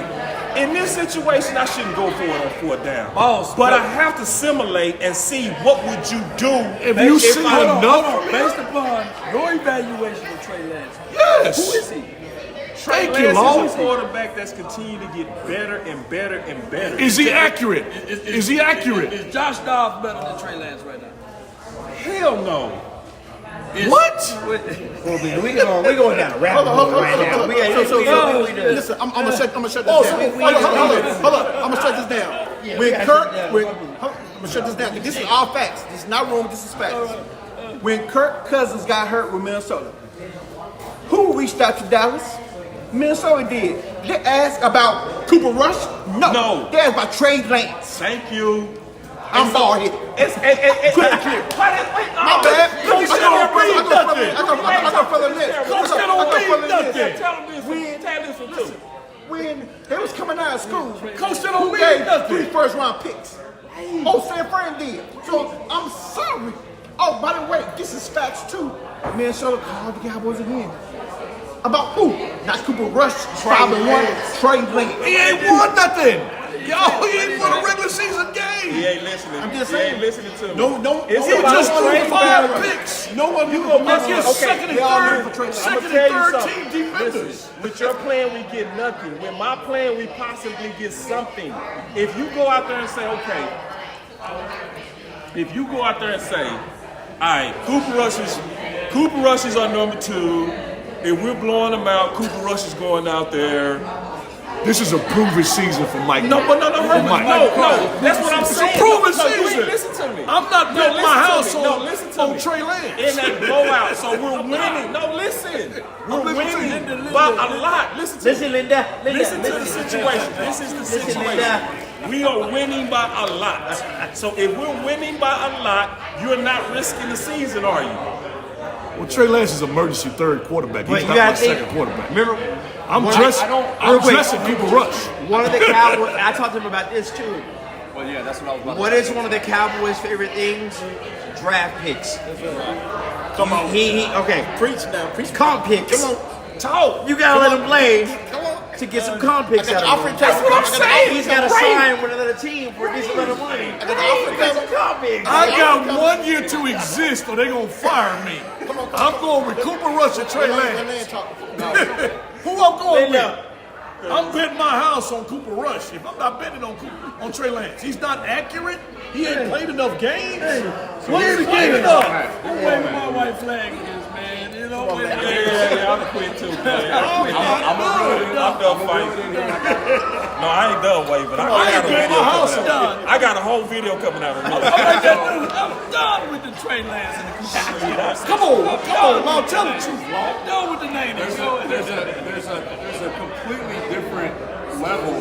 in this situation, I shouldn't go for it on fourth down. But I have to simulate and see what would you do If you see enough, Based upon your evaluation of Trey Lance, yes. who is he? Trey Thank you, Lance Lord. is a quarterback that's continued to get better and better and better. Is he accurate? Is he accurate? Is Josh Dobbs better than Trey Lance right now? Hell no. What? We going down a rabbit hole right now. Listen, I'm gonna shut this down. Hold up. I'm gonna shut this down. I'm gonna shut this down. This is all facts. This is not rumor. This is facts. When Kirk Cousins got hurt with Minnesota, who reached out to Dallas? Minnesota did. They asked about Cooper Rush? No. They asked about Trey Lance. Thank you. I'm bald headed. It's Quick and clear. My bad. I got further than this. When they was coming out of school, Coach, that don't who mean gave nothing. 3 first-round picks? Oh, San Fran did. So I'm sorry. Oh, by the way, this is facts too. Minnesota called the Cowboys again. About who? Not Cooper Rush. 5-1. Trey Lance. He ain't won nothing. Yo, he ain't won a regular season game. He ain't listening. I'm just He saying. ain't listening to me. No. He He just threw 5 picks. No one You knew gonna about make his this. second and They all third, knew for Trey Lance. second I'ma and tell you third something. team defenders. Listen, with your plan, we get nothing. With my plan, we possibly get something. If you go out there and say, okay, all right, Cooper Rush is our number 2. If we're blowing them out, Cooper Rush is going out there. This is a proven season for Mike. No. Mike. That's what I'm It's saying. a proven No, you ain't season. listen to me. I'm not betting my house listen to on me. Trey Lance. In that blowout, so we're winning. No, listen. We're winning by a lot. Listen to me. Linda. Listen to the situation. This is the situation. We are winning by a lot. So if we're winning by a lot, you're not risking the season, are you? Well, Trey Lance is emergency third quarterback. He's But not you my gotta think. second quarterback. Remember, I'm One- dressing Cooper Rush. one of the Cowboys. I talked to him about this too. Well, yeah, that's what I was about What to is one of the Cowboys' favorite things? Draft picks. Come on. Okay. Preach now. Preach. Comp picks. Come on. Talk. You gotta let him play Come on. to get some comp picks out of him. That's what I'm saying. He's gotta sign with another team for a decent amount of money. I got the offer Get some coming. comp picks. I got 1 year to exist or they gonna fire me. I'm going with Cooper Rush and Trey Lance. Who I'm going with? I'm betting my house on Cooper Rush. If I'm not betting on Trey Lance, he's not accurate. He ain't played enough games. What is he playing enough? I'm waving my white flag against, man. You know what? Yeah, I'm quit too, man. I'm done fighting. No, I ain't done waving. I got a video coming out. I got a whole video coming out of me. I'm done with the Trey Lance and the Cooper Rush. Come on, Long, tell the truth, Long. I'm done with the name. there's a completely different level,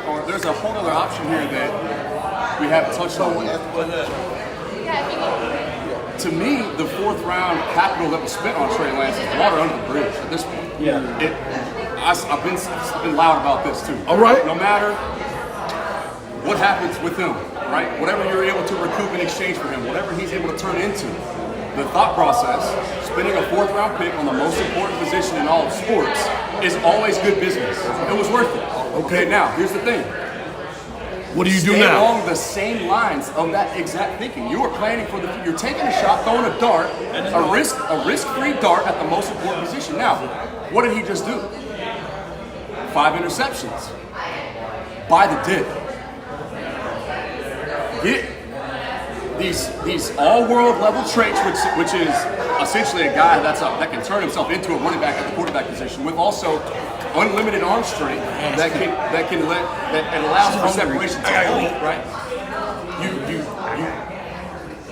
or there's a whole other option here that we haven't touched on. To me, the 4th round capital that was spent on Trey Lance is water under the bridge at this point. Yeah. I've been loud about this too. All right. No matter what happens with him, right? Whatever you're able to recoup in exchange for him, whatever he's able to turn into, the thought process, spending a 4th round pick on the most important position in all of sports is always good business. It was worth it. Okay, now here's the thing. What do you do Stay now? along the same lines of that exact thinking. You are planning for you're taking a shot, throwing a dart, a risk-free dart at the most important position. Now, what did he just do? 5 interceptions. By the dip. Get these all-world level traits, which is essentially a guy that can turn himself into a running back at the quarterback position, with also unlimited arm strength that allows for separation. Right?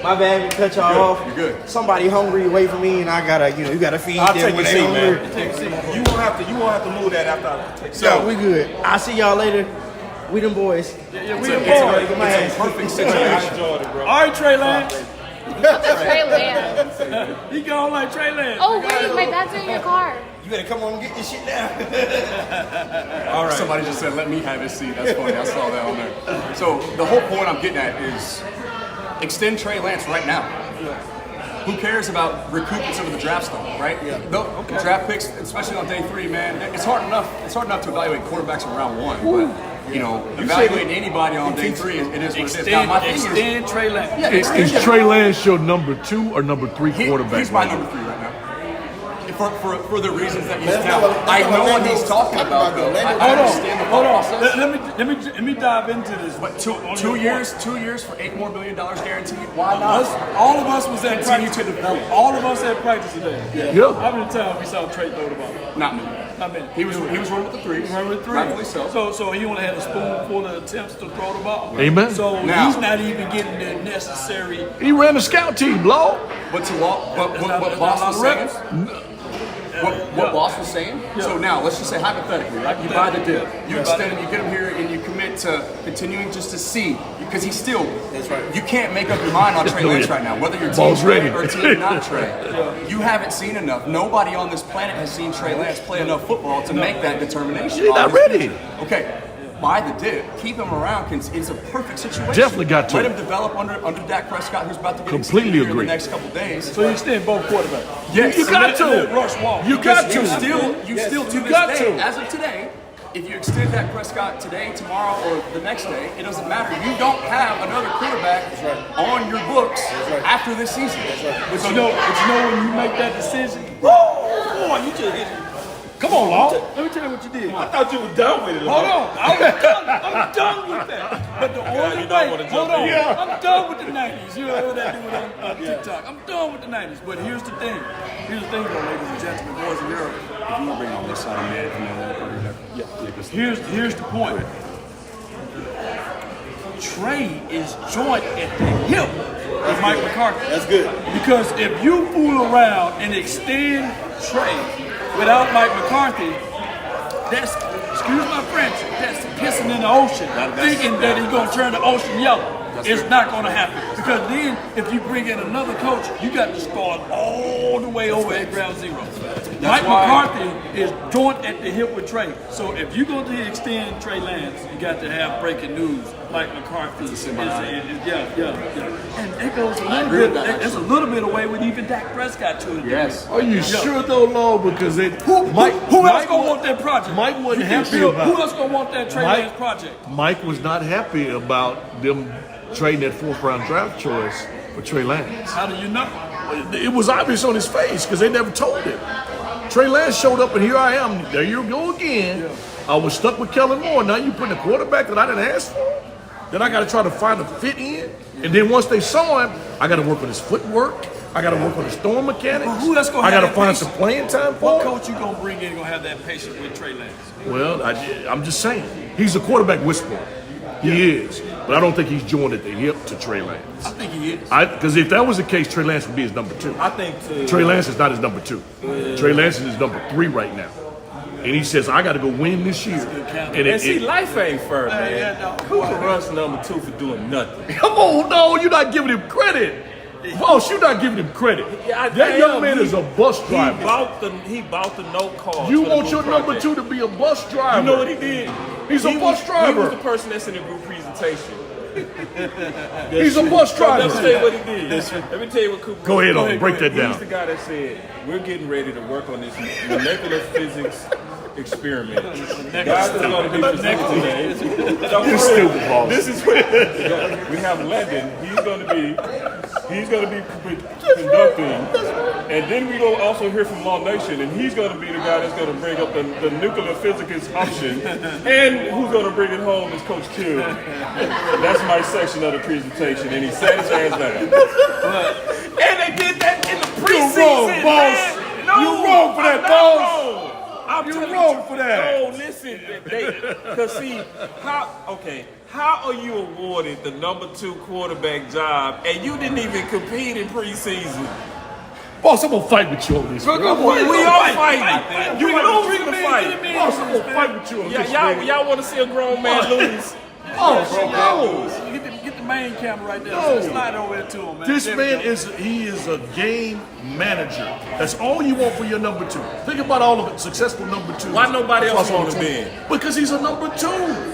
My bad, we cut y'all off. You're good. Somebody hungry away from me, and I gotta, you gotta feed I'll them take a when seat, they hungry. man. You won't have to move that after I take a seat. So we good. I'll see y'all later. We them boys. Yeah, we the It's boys. a perfect situation. I enjoyed it, bro. All right, Trey Lance. Trey Lance. He gone like Trey Lance. Oh, wait, my bags are in your car. You better come on and get this shit down. All right. Somebody just said, let me have his seat. That's funny. I saw that on there. So the whole point I'm getting at is extend Trey Lance right now. Who cares about recouping some of the draft stuff, right? Yeah. The draft picks, especially on day 3, man, it's hard enough to evaluate quarterbacks in round 1, but evaluating anybody on day 3, it is what it is. Now, my thing Extend Trey Lance. Yeah, Is Trey Lance your number 2 or number 3 quarterback? He's my number 3 right now. For the reasons that you now, I know what he's talking about, though. I understand the process. Let me dive into this. But 2 years for $8 more billion guaranteed. Why not? All of us was at practice. To develop. All of us at practice today. Yeah. How many times we saw Trey throw the ball? Not many. Not many. He was running with the 3. Running with 3. Rightfully so. So he only had a spoonful of attempts to throw the ball. Amen. So Now- he's not even getting the necessary. He ran the scout team, Lord. What Boss was saying? What Boss was saying? So now, let's just say hypothetically, right? You buy the deal. You extend him, you get him here, and you commit to continuing just to see. Because he's still, you can't make up your mind on Trey Lance right now, whether you're team Trey or team not Trey. You haven't seen enough. Nobody on this planet has seen Trey Lance play enough football to make that determination. He's not ready. Okay. Buy the dip, keep him around. It's a perfect situation. Definitely got to. Let him develop under Dak Prescott, who's about to get Completely extended here in agree. the next couple days. So you extend both quarterbacks. Yes, You got to. Rush Wall. You got to. You still to this got day, to. as of today, if you extend Dak Prescott today, tomorrow, or the next day, it doesn't matter. You don't have another quarterback on your books after this season. But you know when you make that decision, boy, you just hit it. Come on, Lord. Let me tell you what you did. I thought you were done with it. Hold on, I'm done with that. But the only you don't wanna way, jump hold on, in. I'm done with the 90s. You know what that dude on TikTok. I'm done with the 90s. But here's the thing. Here's the thing, though, ladies and gentlemen, boys and girls. If you bring on this side, Here's the point. Trey is joint at the hip with Mike McCarthy. That's good. Because if you fool around and extend Trey without Mike McCarthy, that's, excuse my French, that's pissing in the ocean, thinking that he's going to turn the ocean yellow. It's not going to happen. Because then, if you bring in another coach, you got to start all the way over at ground zero. Mike McCarthy is joint at the hip with Trey. So if you're going to extend Trey Lance, you got to have breaking news. Mike McCarthy is and it goes a little bit. There's a little bit away with even Dak Prescott too. Yes. Are you sure though, Lord? Because Who else gonna want that project? Mike wasn't happy Who about. else gonna want that Trey Lance project? Mike was not happy about them trading that 4th round draft choice for Trey Lance. How do you know? It was obvious on his face because they never told him. Trey Lance showed up and here I am. There you go again. I was stuck with Kellen Moore. Now you putting a quarterback that I didn't ask for? Then I got to try to find a fit in. And then once they saw him, I got to work on his footwork. I got to work on his throwing mechanics. Well, who else gonna I got to have that find patience? some playing time for What him. coach you gonna bring in gonna have that patience with Trey Lance? Well, I'm just saying. He's a quarterback whisperer. He is. But I don't think he's joined at the hip to Trey Lance. I think he is. Because if that was the case, Trey Lance would be his number 2. I think Trey Lance is not his number 2. Trey Lance is his number 3 right now. And he says, I got to go win this year. And see, life ain't fair, man. Cooper Rush number 2 for doing nothing. Come on, no, you're not giving him credit. Boss, you're not giving him credit. That young man is a bus driver. He bought the no call. You want your number 2 to be a bus driver. You know what he did? He's a bus driver. He was the person that's in the group presentation. He's a bus driver. Let me tell you what he did. Let me tell you what Cooper. Go ahead, break that down. He's the guy that said, we're getting ready to work on this molecular physics experiment. Guys are going to be presented today. You're stupid, boss. This is what we have Landon. He's going to be conducting, and then we will also hear from Law Nation, and he's going to be the guy that's going to bring up the nuclear physics option, and who's going to bring it home is Coach Q. That's my section of the presentation, and he sat his hands down. And they did that in the preseason. You're wrong, boss. Man. You're wrong for that, I'm boss. not wrong. You're wrong for that. No, listen, because see, how are you awarded the number 2 quarterback job and you didn't even compete in preseason? Boss, I'm going to fight with you on this. We all fighting. You lose in the fight. Boss, I'm going to fight with you on this. Y'all want to see a grown man lose? Boss, no. Get the the main camera right there. No. So slide over there to him, man. This There we man go. is a game manager. That's all you want for your number two. Think about all of it, successful number two. Why nobody else across all want him teams. in? Because he's a number two.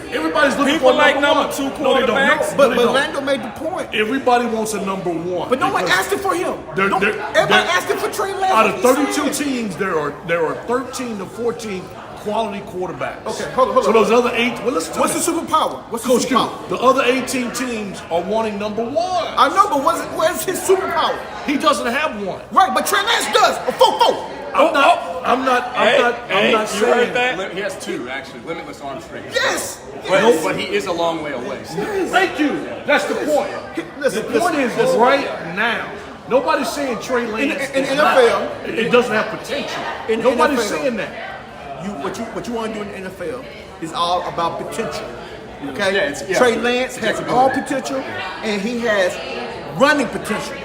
Everybody's looking People for a like number number one. two No, they don't. quarterbacks. No, But they don't. Lando made the point. Everybody wants a number one. But no one because asked it for him. Everybody they're- asking for Trey Lance. Out of He 32 said. teams, there are 13 to 14 quality quarterbacks. Okay, hold on. So those other 8, well, listen to What's me. the superpower? What's the Coach Q, superpower? the other 18 teams are wanting number one. I know, but where's his superpower? He doesn't have one. Right, but Trey Lance does. A 4-4. I'm not you saying heard that? He has 2 actually, limitless arm strength. Yes. But he is a long way away. Thank you. That's the point. Listen, The point is that right now, nobody's saying Trey Lance in is NFL, not, it doesn't have potential. in Nobody's NFL, saying that. what you want to do in the NFL is all about potential. Okay? Yeah. Trey Lance has all potential, and he has running potential.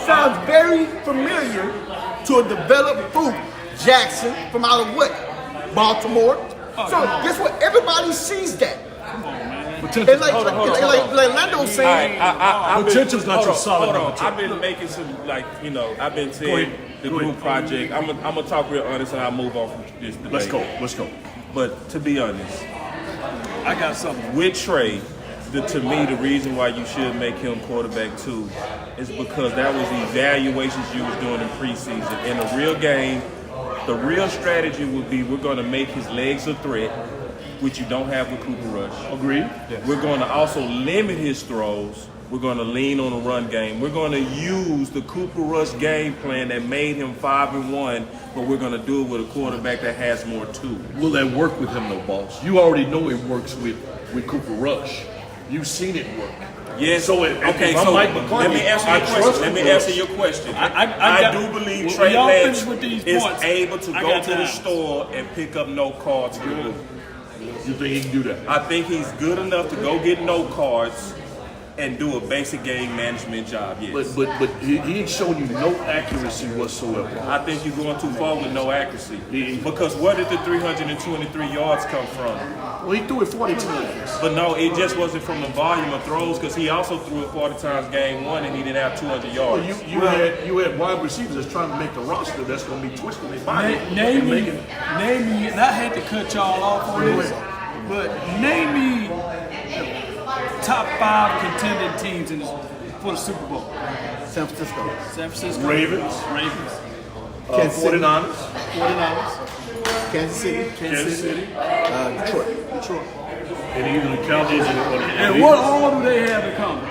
Sounds very familiar to a developed fruit. Jackson from out of what? Baltimore. So guess what? Everybody sees that. Potential. And like Lando's saying, Potential's not your solid Hold number on. two. I've been making some, I've been Go saying ahead. the Go group ahead. project. I'm gonna talk real honest and I'll move on from this debate. Let's go. But to be honest, I got something. with Trey, to me, the reason why you should make him quarterback too is because that was the evaluations you was doing in preseason. In a real game, the real strategy would be we're going to make his legs a threat, which you don't have with Cooper Rush. Agreed? We're going to also limit his throws. We're going to lean on the run game. We're going to use the Cooper Rush game plan that made him 5-1, but we're going to do it with a quarterback that has more too. Will that work with him though, boss? You already know it works with Cooper Rush. You've seen it work. Yes. So if I'm Mike McCarthy, let me answer I your trust question. Let me Cooper answer Rush. your question. I do believe when Trey y'all Lance finish with these is points, able to I go got to the time. store and pick up no cards for the group. You think he can do that? I think he's good enough to go get no cards and do a basic game management job. Yes. But he ain't showing you no accuracy whatsoever. I think you're going too far with no accuracy. Because where did the 323 yards come from? Well, he threw it 40 times. But no, it just wasn't from the volume of throws because he also threw it 40 times game one and he didn't have 200 yards. Well, you had wide receivers that's trying to make the roster that's going to be twisting their body. Name me, and I hate to cut y'all off on this, but name me the top 5 contending teams for the Super Bowl. San Francisco. San Francisco. Ravens. Kansas City. 49ers. 49ers. Kansas City. Kansas City. Detroit. And either the Cowboys And what all do they have in common?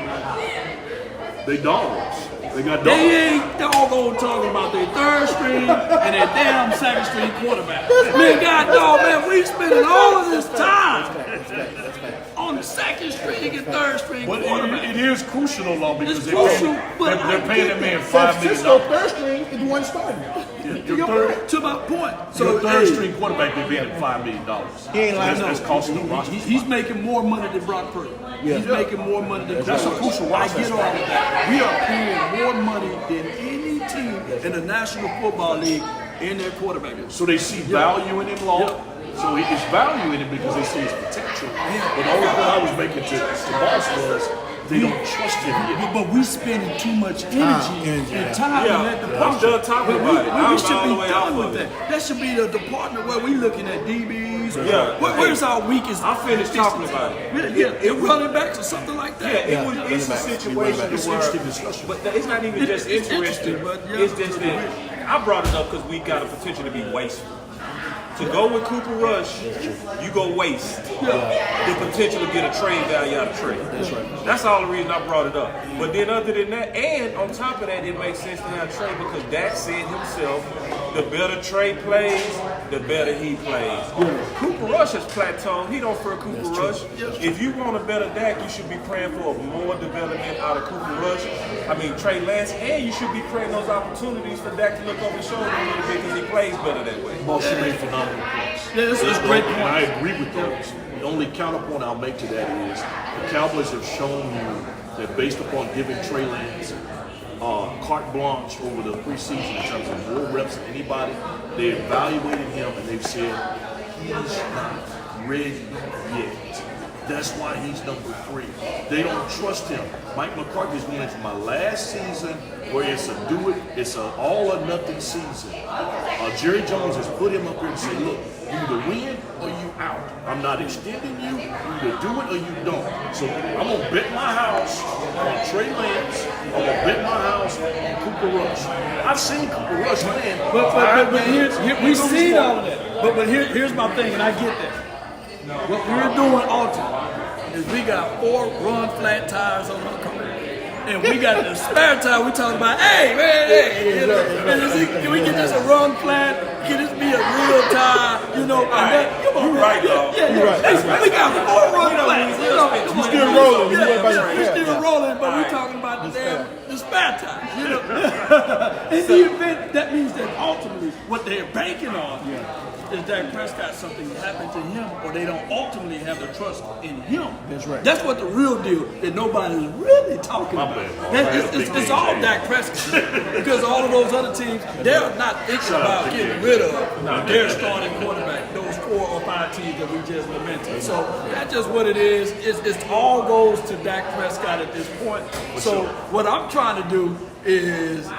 They dogs. They got dogs. They ain't doggone talking about their third string and their damn second string quarterback. Man, God dog, man, we spending all of this time on the second string and third string But quarterback. it is crucial though, law because It's they're crucial, paying, but they're paying that man San $5 Francisco million. third string is one starting. Your third, To my point. your third hey, string quarterback, they're paying him $5 million. He ain't lying. That's costing the roster. He's making more money than Brock Purdy. He's making more money than That's Brock a Purdy. crucial I process. get all of that. We are paying more money than any team in the National Football League in their quarterback. So they see value in him, law. So it's value in him because they see his potential. But the only point I was making to boss was they don't trust him yet. But we spending too much energy and time Yeah, in that I'm department. done talking about it. We I'm should all be the way done off with of it. that. That should be the department where we looking at DBs. Yeah. Where's our weakest? I finished talking about it. Yeah, running backs or something like that. It's a situation It's where, interesting discussion. but it's not even just It's interesting. interesting, but yeah. It's just that I brought it up because we got a potential to be wasteful. To go with Cooper Rush, you go waste the potential to get a trade value out of trade. That's right. That's all the reason I brought it up. But then other than that, and on top of that, it makes sense to have trade because Dak said himself, the better Trey plays, the better he plays. Cooper Rush has plateaued. He don't fear Cooper Rush. If you want a better Dak, you should be praying for more development out of Cooper Rush. I mean, Trey Lance, and you should be creating those opportunities for Dak to look over his shoulder a little bit because he plays better that way. Boss, you made phenomenal points. Yeah, this is a great And point. I agree with those. The only counterpoint I'll make to that is the Cowboys have shown you that based upon giving Trey Lance carte blanche over the preseason in terms of more reps than anybody, they evaluated him and they've said he's not ready yet. That's why he's number 3. They don't trust him. Mike McCarthy's going into my last season where it's a all or nothing season. Jerry Jones has put him up here and said, look, you either win or you out. I'm not extending you. You either do it or you don't. So I'm going to bet my house on Trey Lance. I'm going to bet my house on Cooper Rush. I've seen Cooper Rush win. But we've seen all of that. But here's my thing, and I get that. What we're doing ultimately is we got 4 run flat tires on our car. And we got the spare tire. We talking about, hey, man, hey. Can we get this a run flat? Can this be a real tire? You know, come on. You're right, dog. Yeah. We got 4 run flats. You still rolling. We're still rolling, but we're talking about the spare tire. You know? In the event, that means that ultimately what they're banking on is Dak Prescott something happened to him, or they don't ultimately have the trust in him. That's right. That's what the real deal that nobody's really talking My about. bad. It's all Dak Prescott because all of those other teams, they're not thinking about getting rid of their starting quarterback. Those 4 or 5 teams that we just lamented. So that's just what it is. It all goes to Dak Prescott at this point. So what I'm trying to do is,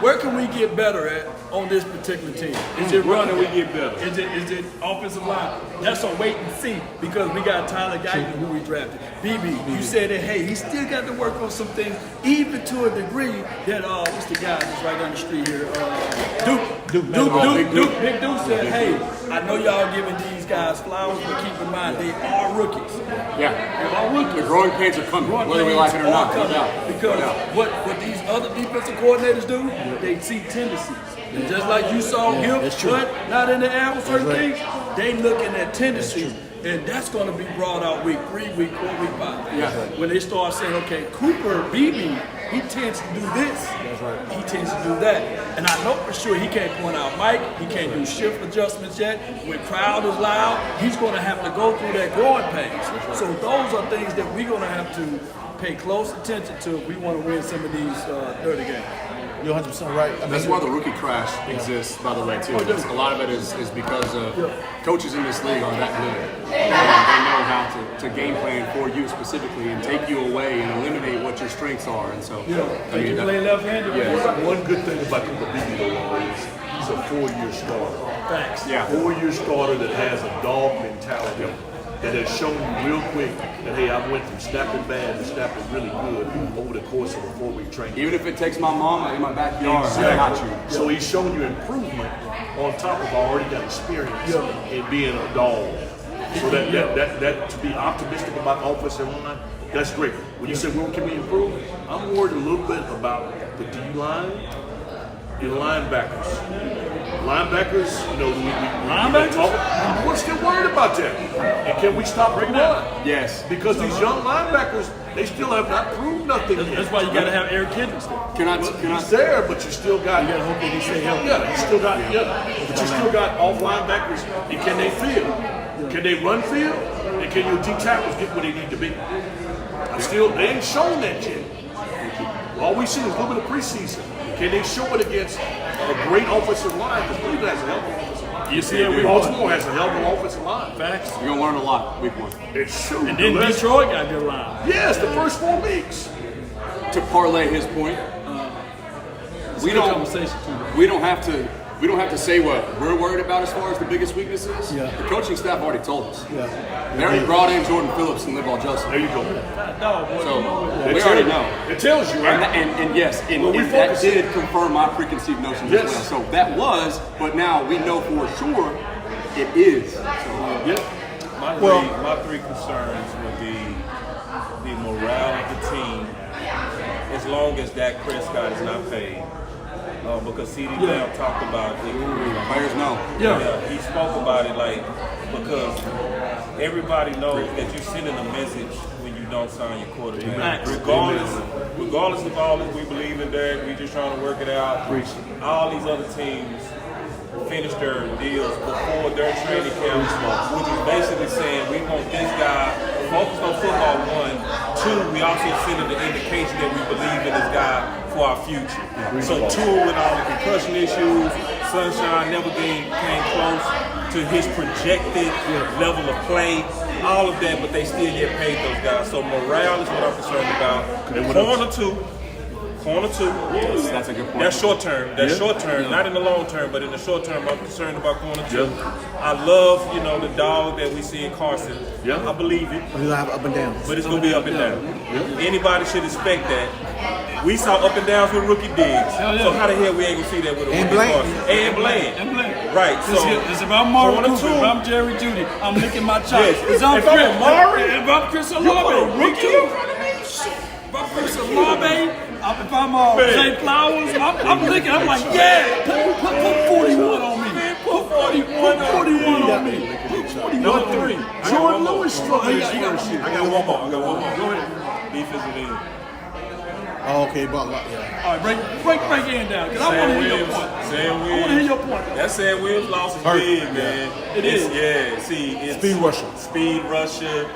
where can we get better at on this particular team? Is it running? We get better. Is it offensive line? That's a wait and see because we got Tyler Guyton who we drafted. BB, you said that, hey, he still got to work on some things, even to a degree that what's the guy that's right down the street here? Big Duke said, hey, I know y'all giving these guys flowers, but keep in mind they are rookies. Yeah. They are rookies. The growing pains are coming, whether we like it or not. Because what these other defensive coordinators do, they see tendencies. And just like you saw him, but not in the air with certain things, they looking at tendencies. And that's going to be brought out week 3, week 4, week 5. Yeah. When they start saying, okay, Cooper, BB, he tends to do this. That's right. He tends to do that. And I know for sure he can't point out Mike. He can't do shift adjustments yet. When crowd is loud, he's going to have to go through that growing pains. So those are things that we're going to have to pay close attention to if we want to win some of these dirty games. You're 100% right. That's why the rookie crash exists, by the way, too. A lot of it is because coaches in this league are that good. They know how to game plan for you specifically and take you away and eliminate what your strengths are. And so, I mean, you play left-handed. One good thing about Cooper Beebe though is he's a 4-year starter. Facts. Yeah. 4-year starter that has a dog mentality. That has shown you real quick that, hey, I went from snapping bad to snapping really good over the course of a 4-week training. even if it takes my mom in my backyard, I got you. So he's shown you improvement on top of already got experience in being a dog. So that to be optimistic about the offensive line, that's great. When you say, where can we improve? I'm worried a little bit about the D-line and linebackers. Linebackers, we're still worried about that. And can we stop the run? Yes. Because these young linebackers, they still have not proved nothing yet. That's why you got to have Eric Kendricks there. He's there, but you still got. You got to hope that he stay healthy. Yeah, you still got. But you still got off linebackers. And can they field? Can they run field? And can your D tackles get where they need to be? They ain't shown that yet. All we see is a little bit of preseason. Can they show it against a great offensive line? Because Cleveland has a hell of an offensive line. You see it. Baltimore has a hell of an offensive line. Facts. You're going to learn a lot week 1. It's true. And then Detroit got a good line. Yes, the first 4 weeks. To parlay his point, we don't have to say what we're worried about as far as the biggest weaknesses. Yeah. The coaching staff already told us. Yeah. They already brought in Jordan Phillips and Liv Joseph. There you go. So we already know. It tells you, right? And yes, and that did confirm my preconceived notions as well. So that was, but now we know for sure it is. So, My 3 concerns would be the morale of the team as long as Dak Prescott is not paid. Because C.D. Lamb talked about it. Players know. He spoke about it because everybody knows that you're sending a message when you don't sign your quarterback. Regardless of all this, we believe in Derek. We just trying to work it out. All these other teams finish their deals before their training camp, which is basically saying we want this guy focused on football. 1, 2, we also sending the indication that we believe in this guy for our future. So 2, with all the concussion issues, Sunshine never came close to to his projected level of play, all of that, but they still get paid those guys. So morale is what I'm concerned about. Corner two. That's a good point. That's short term. That's short term. Not in the long term, but in the short term, I'm concerned about corner two. I love, the dog that we see in Carson. I believe it. We're gonna have up and down. But it's gonna be up and down. Anybody should expect that. We saw up and downs with rookie Diggs. So how the hell we ain't gonna see that with a rookie Carson? And Bland. Right. So if I'm Marvin Cooper, if I'm Jerry Judy, I'm licking my chops. If I'm Chris Olave, rookie. If I'm Chris Olave, if I'm Zay Flowers, I'm licking. I'm like, put 41 on me. Put 41 on me. number 3. Jordan Lewis struggled his first year. I got one more. Go ahead. Defensive end. Oh, okay, but All right, break Ian down, because I want to hear your point. I want to hear your point. That Sam Williams loss is big, man. It is. Yeah, see, it's Speed rusher. Speed rusher.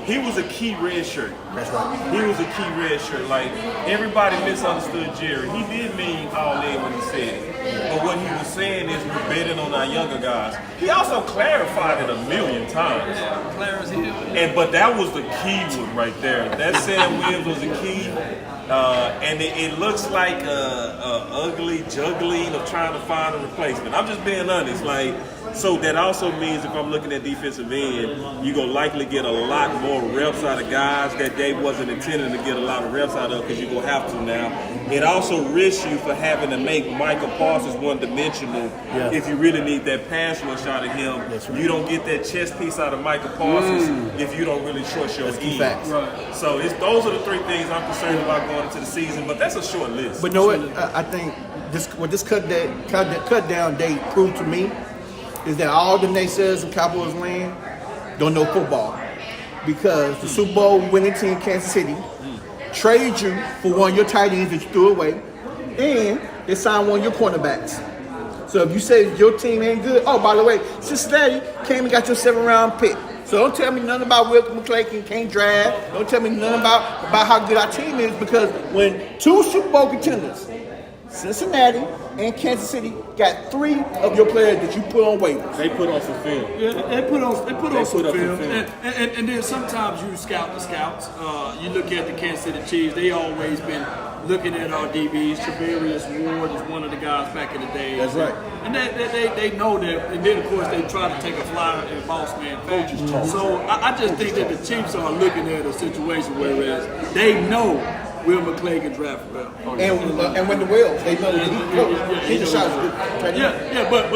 He was a key red shirt. That's right. He was a key red shirt. Like, everybody misunderstood Jerry. He did mean all in when he said it. But what he was saying is we're betting on our younger guys. He also clarified it a million times. Yeah, Clarence Hill. But that was the key one right there. That Sam Williams was the key. And it looks like ugly juggling of trying to find a replacement. I'm just being honest. So that also means if I'm looking at defensive end, you're going to likely get a lot more reps out of guys that they wasn't intending to get a lot of reps out of because you're going to have to now. It also risks you for having to make Micah Parsons one-dimensional if you really need that pass rush out of him. Right. You don't get that chest piece out of Micah Parsons if you don't really trust your end. Right. So those are the 3 things I'm concerned about going into the season, but that's a short list. But you know what? I think what this cut down day proved to me is that all the naysayers in Cowboys land don't know football. Because the Super Bowl winning team, Kansas City, trade you for one of your tight ends that you threw away, and they signed one of your cornerbacks. So if you say your team ain't good, oh, by the way, Cincinnati came and got your 7th-round pick. So don't tell me nothing about Will McClay can't drive. Don't tell me nothing about how good our team is, because when 2 Super Bowl contenders, Cincinnati and Kansas City, got 3 of your players that you put on waivers. They put on some film. Yeah, they put on some film. And then sometimes you scout the scouts. You look at the Kansas City Chiefs, they always been looking at our DBs. Trevarius Ward is one of the guys back in the day. That's right. And they know that. And then, of course, they try to take a flyer in boss man fashion. So I just think that the Chiefs are looking at a situation whereas they know Will McClay can draft well. And when the Wells, they know that he shot good. Yeah, but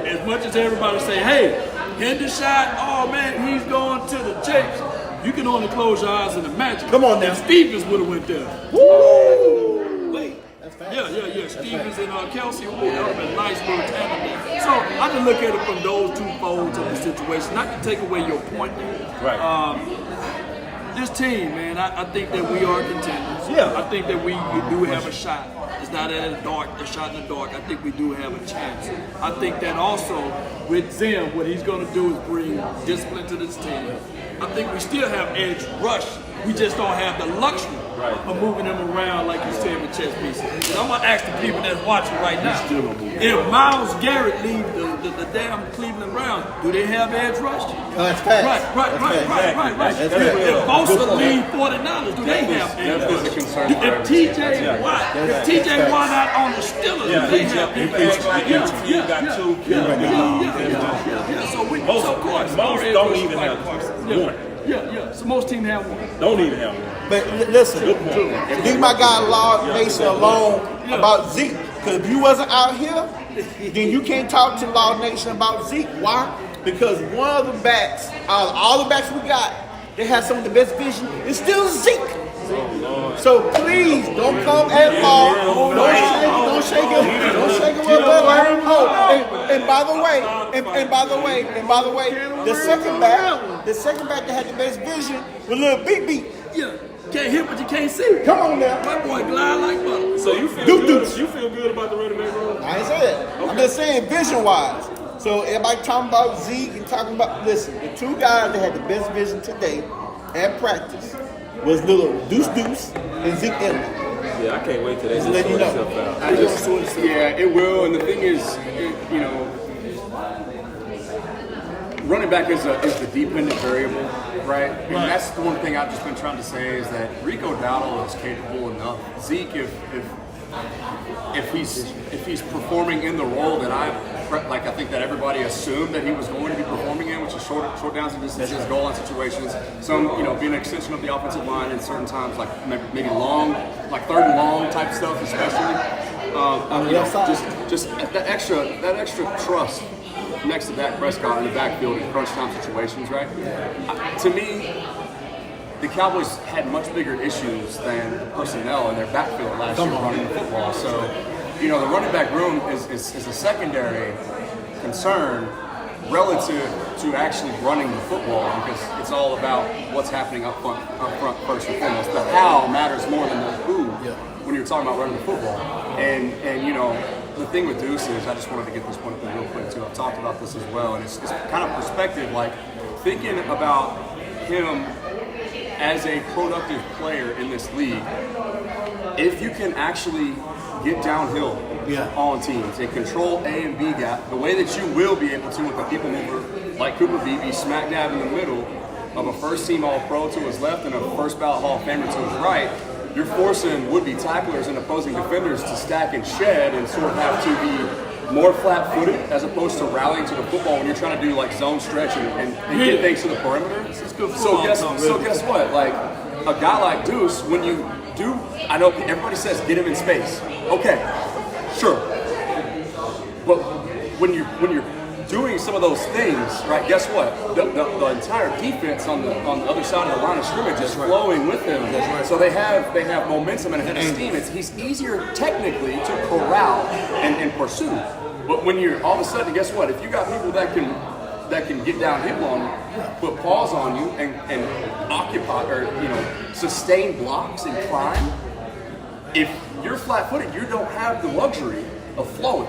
as much as everybody say, hey, Hendershot, oh man, he's going to the Chiefs. You can only close your eyes and imagine. Come on now. If Stevens would have went there. Woo! Wait. Yeah. Stevens and Kelsey, that would have been a nice little tandem there. So I can look at it from those 2 folds of the situation. Not to take away your point. Right. This team, man, I think that we are contenders. Yeah. I think that we do have a shot. It's not a shot in the dark. I think we do have a chance. I think that also with Zim, what he's going to do is bring discipline to this team. I think we still have edge rush. We just don't have the luxury of moving them around like you said with chess pieces. And I'm going to ask the people that's watching right now, if Myles Garrett leaves the damn Cleveland Browns, do they have edge rush? That's fact. Right. If Bosa leaves 49ers, do they have edge rush? That's a concern. If TJ Watt out on the Steelers, do they have edge rush? You got 2. Yeah. So most don't even have one. Yeah. So most teams have one. Don't even have one. But listen, leave my guy Law Nation alone about Zeke. Because if you wasn't out here, then you can't talk to Law Nation about Zeke. Why? Because one of the backs, out of all the backs we got, they have some of the best vision. It's still Zeke. So please don't come at Law. Don't shake him up. Oh, and by the way, the second back that had the best vision was little beat. Yeah. Can't hit what you can't see. Come on now. My boy glide like butter. So you feel good? You feel good about the running back room? I ain't say that. Okay. I'm just saying vision-wise. So everybody talking about Zeke and talking about, listen, the 2 guys that had the best vision today at practice was little Deuce and Zeke Elliott. Yeah, I can't wait till they Just let you know. Yeah, it will. And the thing is, running back is the dependent variable, right? And that's the one thing I've just been trying to say is that Rico Dowdle is capable enough. Zeke, if he's performing in the role that I think that everybody assumed that he was going to be performing in, which is short downs and distances, goal line situations, some being an extension of the offensive line in certain times, like maybe long, like third and long type stuff, especially. Just that extra trust next to Dak Prescott in the backfield in crunch time situations, right? To me, the Cowboys had much bigger issues than the personnel in their backfield last year running the football. So, the running back room is a secondary concern relative to actually running the football because it's all about what's happening up front first and foremost. The how matters more than the who when you're talking about running the football. And the thing with Deuce is, I just wanted to get this point up real quick too. I've talked about this as well, and it's kind of perspective, like thinking about him as a productive player in this league. If you can actually get downhill on teams and control A and B gap, the way that you will be able to with a people mover like Cooper Beebe smack dab in the middle of a first team All-Pro to his left and a first ballot Hall of Famer to his right, you're forcing would-be tacklers and opposing defenders to stack and shed and sort of have to be more flat-footed as opposed to rallying to the football when you're trying to do like zone stretch and get things to the perimeter. So guess what? Like a guy like Deuce, when you do, I know everybody says get him in space. Okay, sure. But when you're doing some of those things, right? Guess what? The entire defense on the other side of the line of scrimmage is flowing with them. So they have momentum and a head of steam. He's easier technically to corral and pursue. But when you're all of a sudden, guess what? If you got people that can get downhill on you, put paws on you, and occupy or sustain blocks and climb, if you're flat-footed, you don't have the luxury of flowing.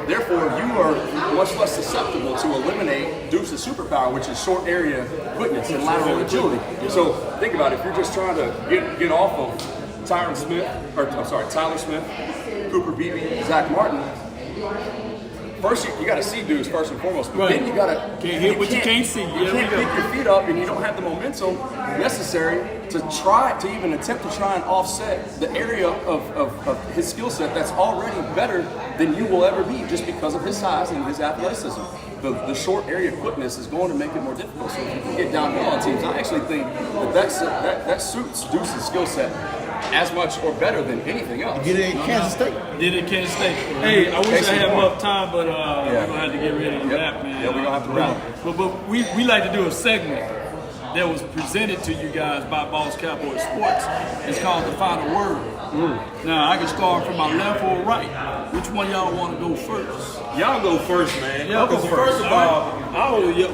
Therefore, you are much less susceptible to eliminate Deuce's superpower, which is short area quickness and lateral agility. So think about it. If you're just trying to get off of Tyler Smith, Cooper Beebe, Zach Martin, first you got to see Deuce first and foremost, but then you got to can't hit what you can't see. You can't pick your feet up, and you don't have the momentum necessary to try to even attempt to try and offset the area of his skill set that's already better than you will ever be just because of his size and his athleticism. The short area quickness is going to make it more difficult. So if you can get downhill on teams, I actually think that suits Deuce's skill set as much or better than anything else. Did it in Kansas State? Hey, I wish I had more time, but we're going to have to get rid of that, man. Yeah, we're going to have to wrap. But we like to do a segment that was presented to you guys by Boss Cowboy Sports. It's called The Final Word. Now, I can start from my left or right. Which one y'all want to go first? Y'all go first, man. Y'all go First of all,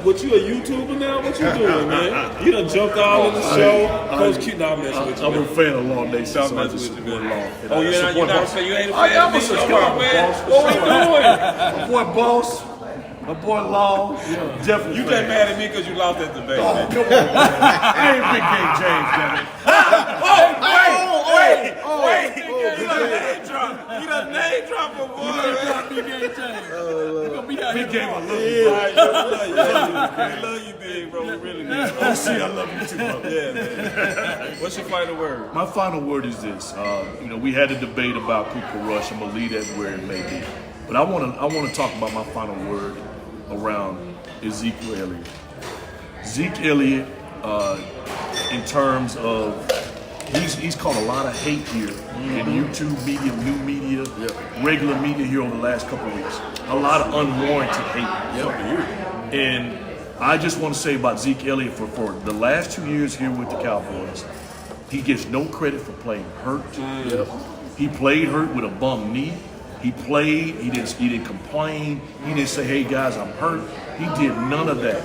what you a YouTuber now? What you doing, man? You done jumped all in the show. Coach Q, no, I'm messing with you. I'm a fan of Law Nation, so I just support Law. Oh, you're not a fan? You ain't a fan? I'm a subscriber, man. boss. What we doing? My boy Boss, my boy Law, definitely. You just mad at me because you lost that debate, man. Come on, man. I ain't Big Game James, damn it. Wait. You done name drop a boy. Big Game James. Big Game, I love you. I love you, big bro. Really, man. Oh, see, I love you too, brother. Yeah, man. What's your final word? My final word is this. We had a debate about Cooper Rush. I'm gonna leave that where it may be. But I want to talk about my final word around Ezekiel Elliott. Zeke Elliott, in terms of he's caught a lot of hate here in YouTube media, new media, regular media here over the last couple of weeks. A lot of unwarranted hate. And I just want to say about Zeke Elliott for the last 2 years here with the Cowboys, he gets no credit for playing hurt. He played hurt with a bum knee. He played. He didn't complain. He didn't say, "Hey guys, I'm hurt." He did none of that.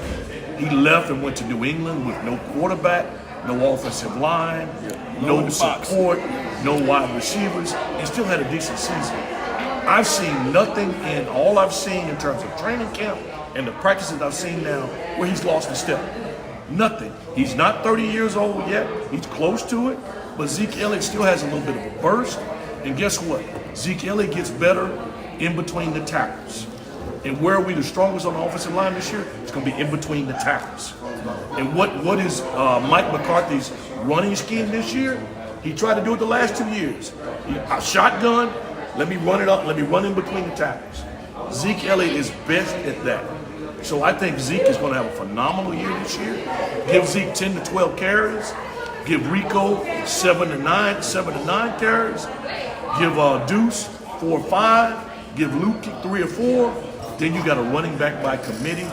He left and went to New England with no quarterback, no offensive line, no support, no wide receivers, and still had a decent season. I've seen nothing in all I've seen in terms of training camp and the practices I've seen now where he's lost a step. Nothing. He's not 30 years old yet. He's close to it, but Zeke Elliott still has a little bit of a burst. And guess what? Zeke Elliott gets better in between the tackles. And where are we the strongest on the offensive line this year? It's going to be in between the tackles. And what is Mike McCarthy's running scheme this year? He tried to do it the last 2 years. Shotgun, let me run it up, let me run in between the tackles. Zeke Elliott is best at that. So I think Zeke is going to have a phenomenal year this year. Give Zeke 10 to 12 carries. Give Rico 7 to 9 carries. Give Deuce 4 or 5. Give Luke 3 or 4. Then you got a running back by committee.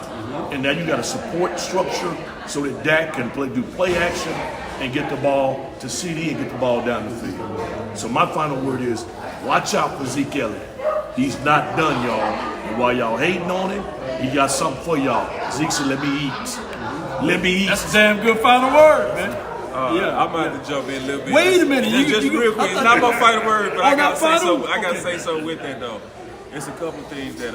And now you got a support structure so that Dak can do play action and get the ball to CD and get the ball down the field. So my final word is, watch out for Zeke Elliott. He's not done, y'all. And while y'all hating on him, he got something for y'all. Zeke said, let me eat. Let me eat. That's a damn good final word, man. Yeah, I'm about to jump in a little bit. Wait a minute, just real quick. It's not my final word, but I gotta say something. I gotta Okay. say something with that though. It's a couple things that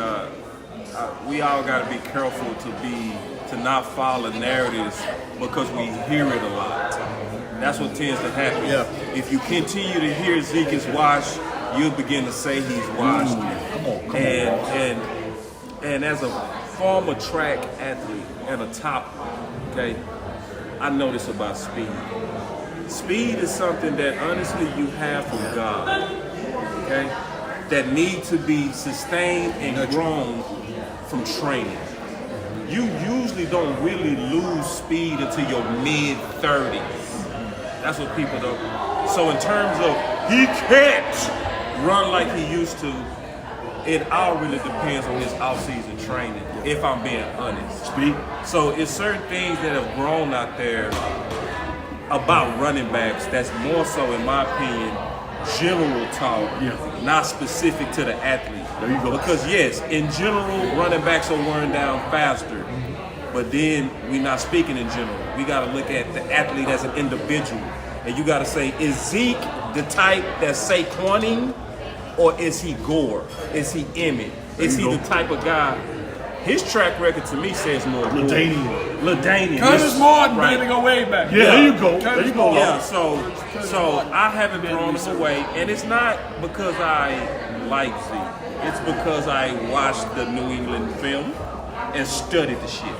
we all gotta be careful to not follow narratives because we hear it a lot. That's what tends to happen. Yeah. If you continue to hear Zeke is washed, you'll begin to say he's washed. Come on. And as a former track athlete and a top, okay, I know this about speed. Speed is something that honestly you have from God, okay, that need to be sustained and grown from training. You usually don't really lose speed until your mid-30s. That's what people don't. So in terms of he can't run like he used to, it all really depends on his off-season training, if I'm being honest. Speed. So it's certain things that have grown out there about running backs that's more so, in my opinion, general talk, not specific to the athlete. There you go. Because yes, in general, running backs are worn down faster. But then we're not speaking in general. We got to look at the athlete as an individual. And you got to say, is Zeke the type that's Saquoning, or is he Gore? Is he Emmett? Is he the type of guy? His track record to me says more Gore. LaDainian. Curtis Martin, Right. baby, go way back. Yeah, there you go. Curtis There you go. Yeah, so I haven't thrown him away, and it's not because I like Zeke. It's because I watched the New England film and studied the shit.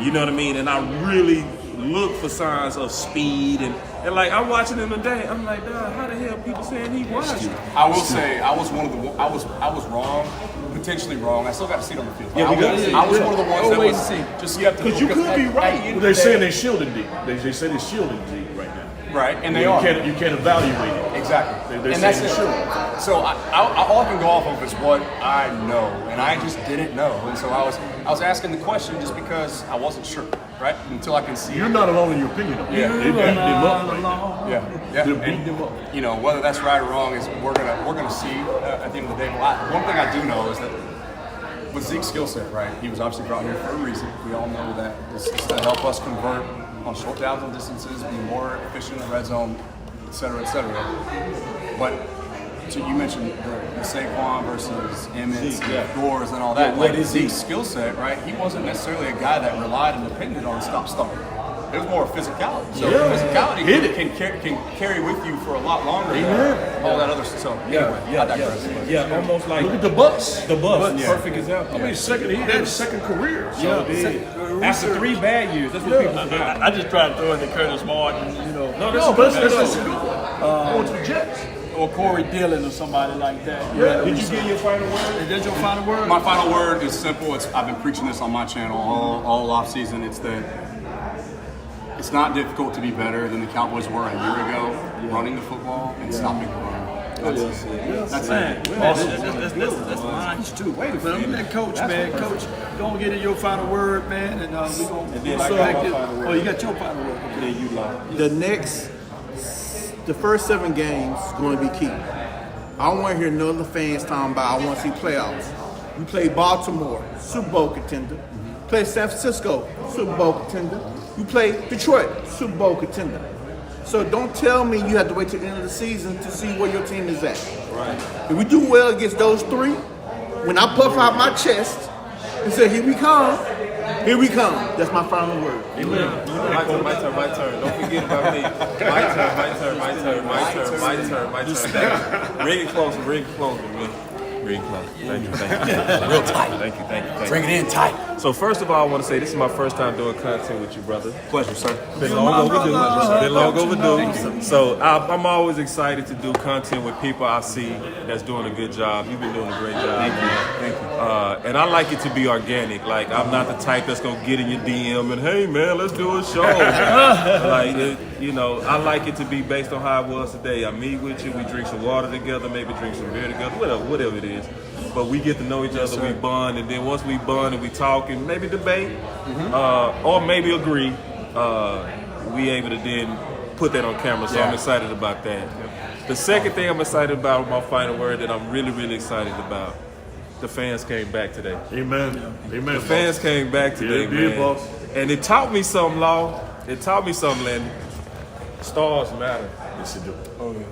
You know what I mean? And I really look for signs of speed and like I'm watching him today. I'm like, dog, how the hell people saying he washed? I will say I was one of the I was wrong, potentially wrong. I still got to see it on the field. Yeah, we got to see. I was one of the ones that wait was and see. just skeptical. Because you could be right. Hey, They're saying they're shielding Zeke. They say they're shielding Zeke right now. right, and they You are. can't evaluate it. Exactly. They're And that's saying it. sure. So all I can go off of is what I know, and I just didn't know. And so I was asking the question just because I wasn't sure, right? Until I can see. You're not alone in your opinion, though. Yeah. They beat them up right now. Yeah. They're beating them up. You know, whether that's right or wrong is we're gonna see at the end of the day. But one thing I do know is that with Zeke's skill set, right? He was obviously brought here for a reason. We all know that. This is to help us convert on short downs and distances, be more efficient in the red zone, et cetera, et cetera. But so you mentioned the Saquon versus Emmett's, Gores, and all that. what Like is Zeke's skill set, right? He wasn't necessarily a guy that relied and depended on stop-start. It was more physicality. So physicality can carry with you for a lot longer than all that other stuff. So anyway, I digress. Yeah, almost like Look at the Bucks. the Bucks. Perfect example. I mean, he had his second career. So After 3 bad years, that's what people forgot. I just tried to throw in the Curtis Martin, No, No, but that's that's a good one. Going to the Jets. or Corey Dillon or somebody like that. Did you get your final word? Is that your final word? My final word is simple. I've been preaching this on my channel all off season. It's that it's not difficult to be better than the Cowboys were a year ago, running the football and stopping the run. That's it. That's mine too. Wait a minute, I'm that coach, man. Coach, don't get in your final word, man, and we gonna then go I got back my to. final word. Oh, you got your final word. Okay. Then you like. The first 7 games is going to be key. I don't want to hear none of the fans talking about I want to see playoffs. We play Baltimore, Super Bowl contender. Play San Francisco, Super Bowl contender. You play Detroit, Super Bowl contender. So don't tell me you have to wait till the end of the season to see where your team is at. Right. If we do well against those 3, when I puff out my chest and say, here we come, that's my final word. My turn. Don't forget about me. My turn. Bring it closer, man. Green Club. Thank you. Real tight. Thank you. Bring it in tight. So first of all, I want to say this is my first time doing content with you, brother. Pleasure, sir. Been long overdue. So I'm always excited to do content with people I see that's doing a good job. You've been doing a great job. Thank you. And I like it to be organic. Like, I'm not the type that's gonna get in your DM and, hey man, let's do a show. I like it to be based on how it was today. I meet with you, we drink some water together, maybe drink some beer together, whatever it is. But we get to know each other, we bond, and then once we bond and we talk and maybe debate, or maybe agree, we able to then put that on camera. So I'm excited about that. The second thing I'm excited about, my final word that I'm really, really excited about, the fans came back today. Amen. The fans came back today, man. Boss. And it taught me something, Law. It taught me something, Landon. Stars matter. Yes, it do.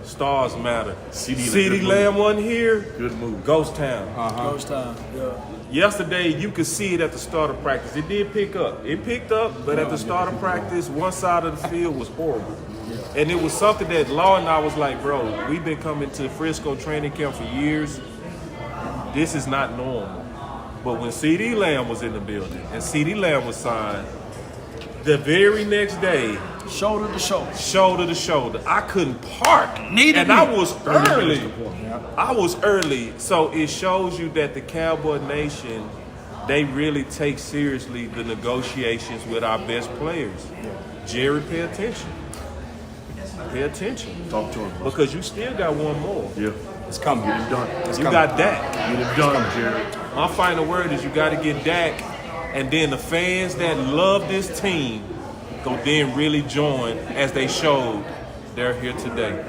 Stars matter. CD Lamb wasn't here. Good move. Ghost Town. Ghost time. Yeah. Yesterday, you could see it at the start of practice. It did pick up. It picked up, but at the start of practice, one side of the field was horrible. And it was something that Law and I was like, bro, we've been coming to Frisco training camp for years. This is not normal. But when CD Lamb was in the building and CD Lamb was signed, the very next day, Shoulder to shoulder. shoulder to shoulder, I couldn't park. Neither and me. I was early. I was early. So it shows you that the Cowboy Nation, they really take seriously the negotiations with our best players. Jerry, pay attention. Pay attention. Talk to him. Because you still got one more. Yeah. It's coming. Get it done. You got Dak. Get it done, Jerry. My final word is you got to get Dak, and then the fans that love this team go then really join as they showed they're here today.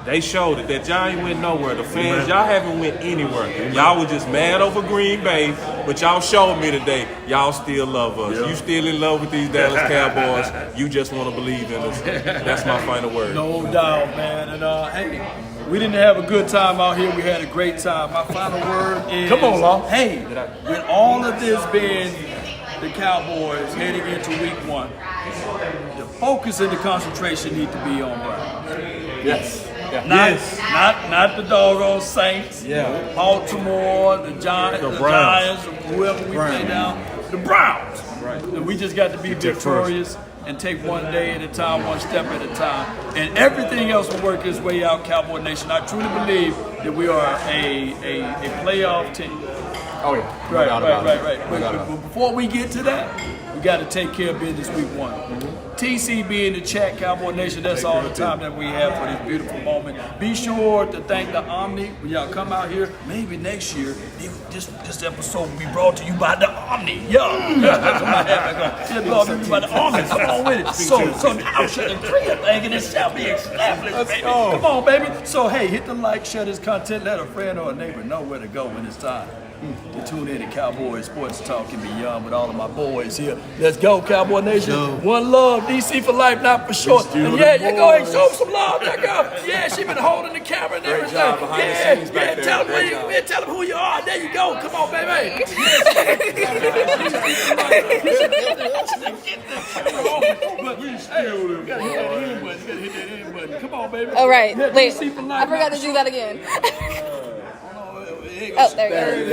They showed it that y'all ain't went nowhere. The fans, y'all haven't went anywhere. Y'all were just mad over Green Bay, but y'all showed me today y'all still love us. You still in love with these Dallas Cowboys. You just want to believe in us. That's my final word. No doubt, man. And hey, we didn't have a good time out here. We had a great time. My final word is, Come on, Law. Hey, with all of this being the Cowboys heading into week 1, the focus and the concentration need to be on Browns. Yes. Not the doggone Saints, Baltimore, the Giants, or whoever we play down, the Browns. Right. And we just got to be victorious and take one day at a time, one step at a time. And everything else will work its way out, Cowboy Nation. I truly believe that we are a playoff team. Oh, yeah. Right. But before we get to that, we got to take care of business week 1. TCB in the chat, Cowboy Nation, that's all the time that we have for this beautiful moment. Be sure to thank the Omni. When y'all come out here, maybe next year, this episode will be brought to you by the Omni. It's brought to you by the Omni. Come on with it. So now shut the trigger thing and it shall be established, baby. Come on, baby. So, hey, hit the like, share this content, let a friend or a neighbor know where to go when it's time. To tune in to Cowboys Sports Talk and Beyond with all of my boys here. Let's go, Cowboy Nation. One love, DC for life, not for short. And you go ahead and show some love, that girl. Yeah, she been holding the camera and everything. Job behind the scenes back there. Tell them who you are. There you go. Come on, baby. Come on, baby. Oh, right. Yeah, Wait, DC for life, I forgot to do that again. Oh, there you go.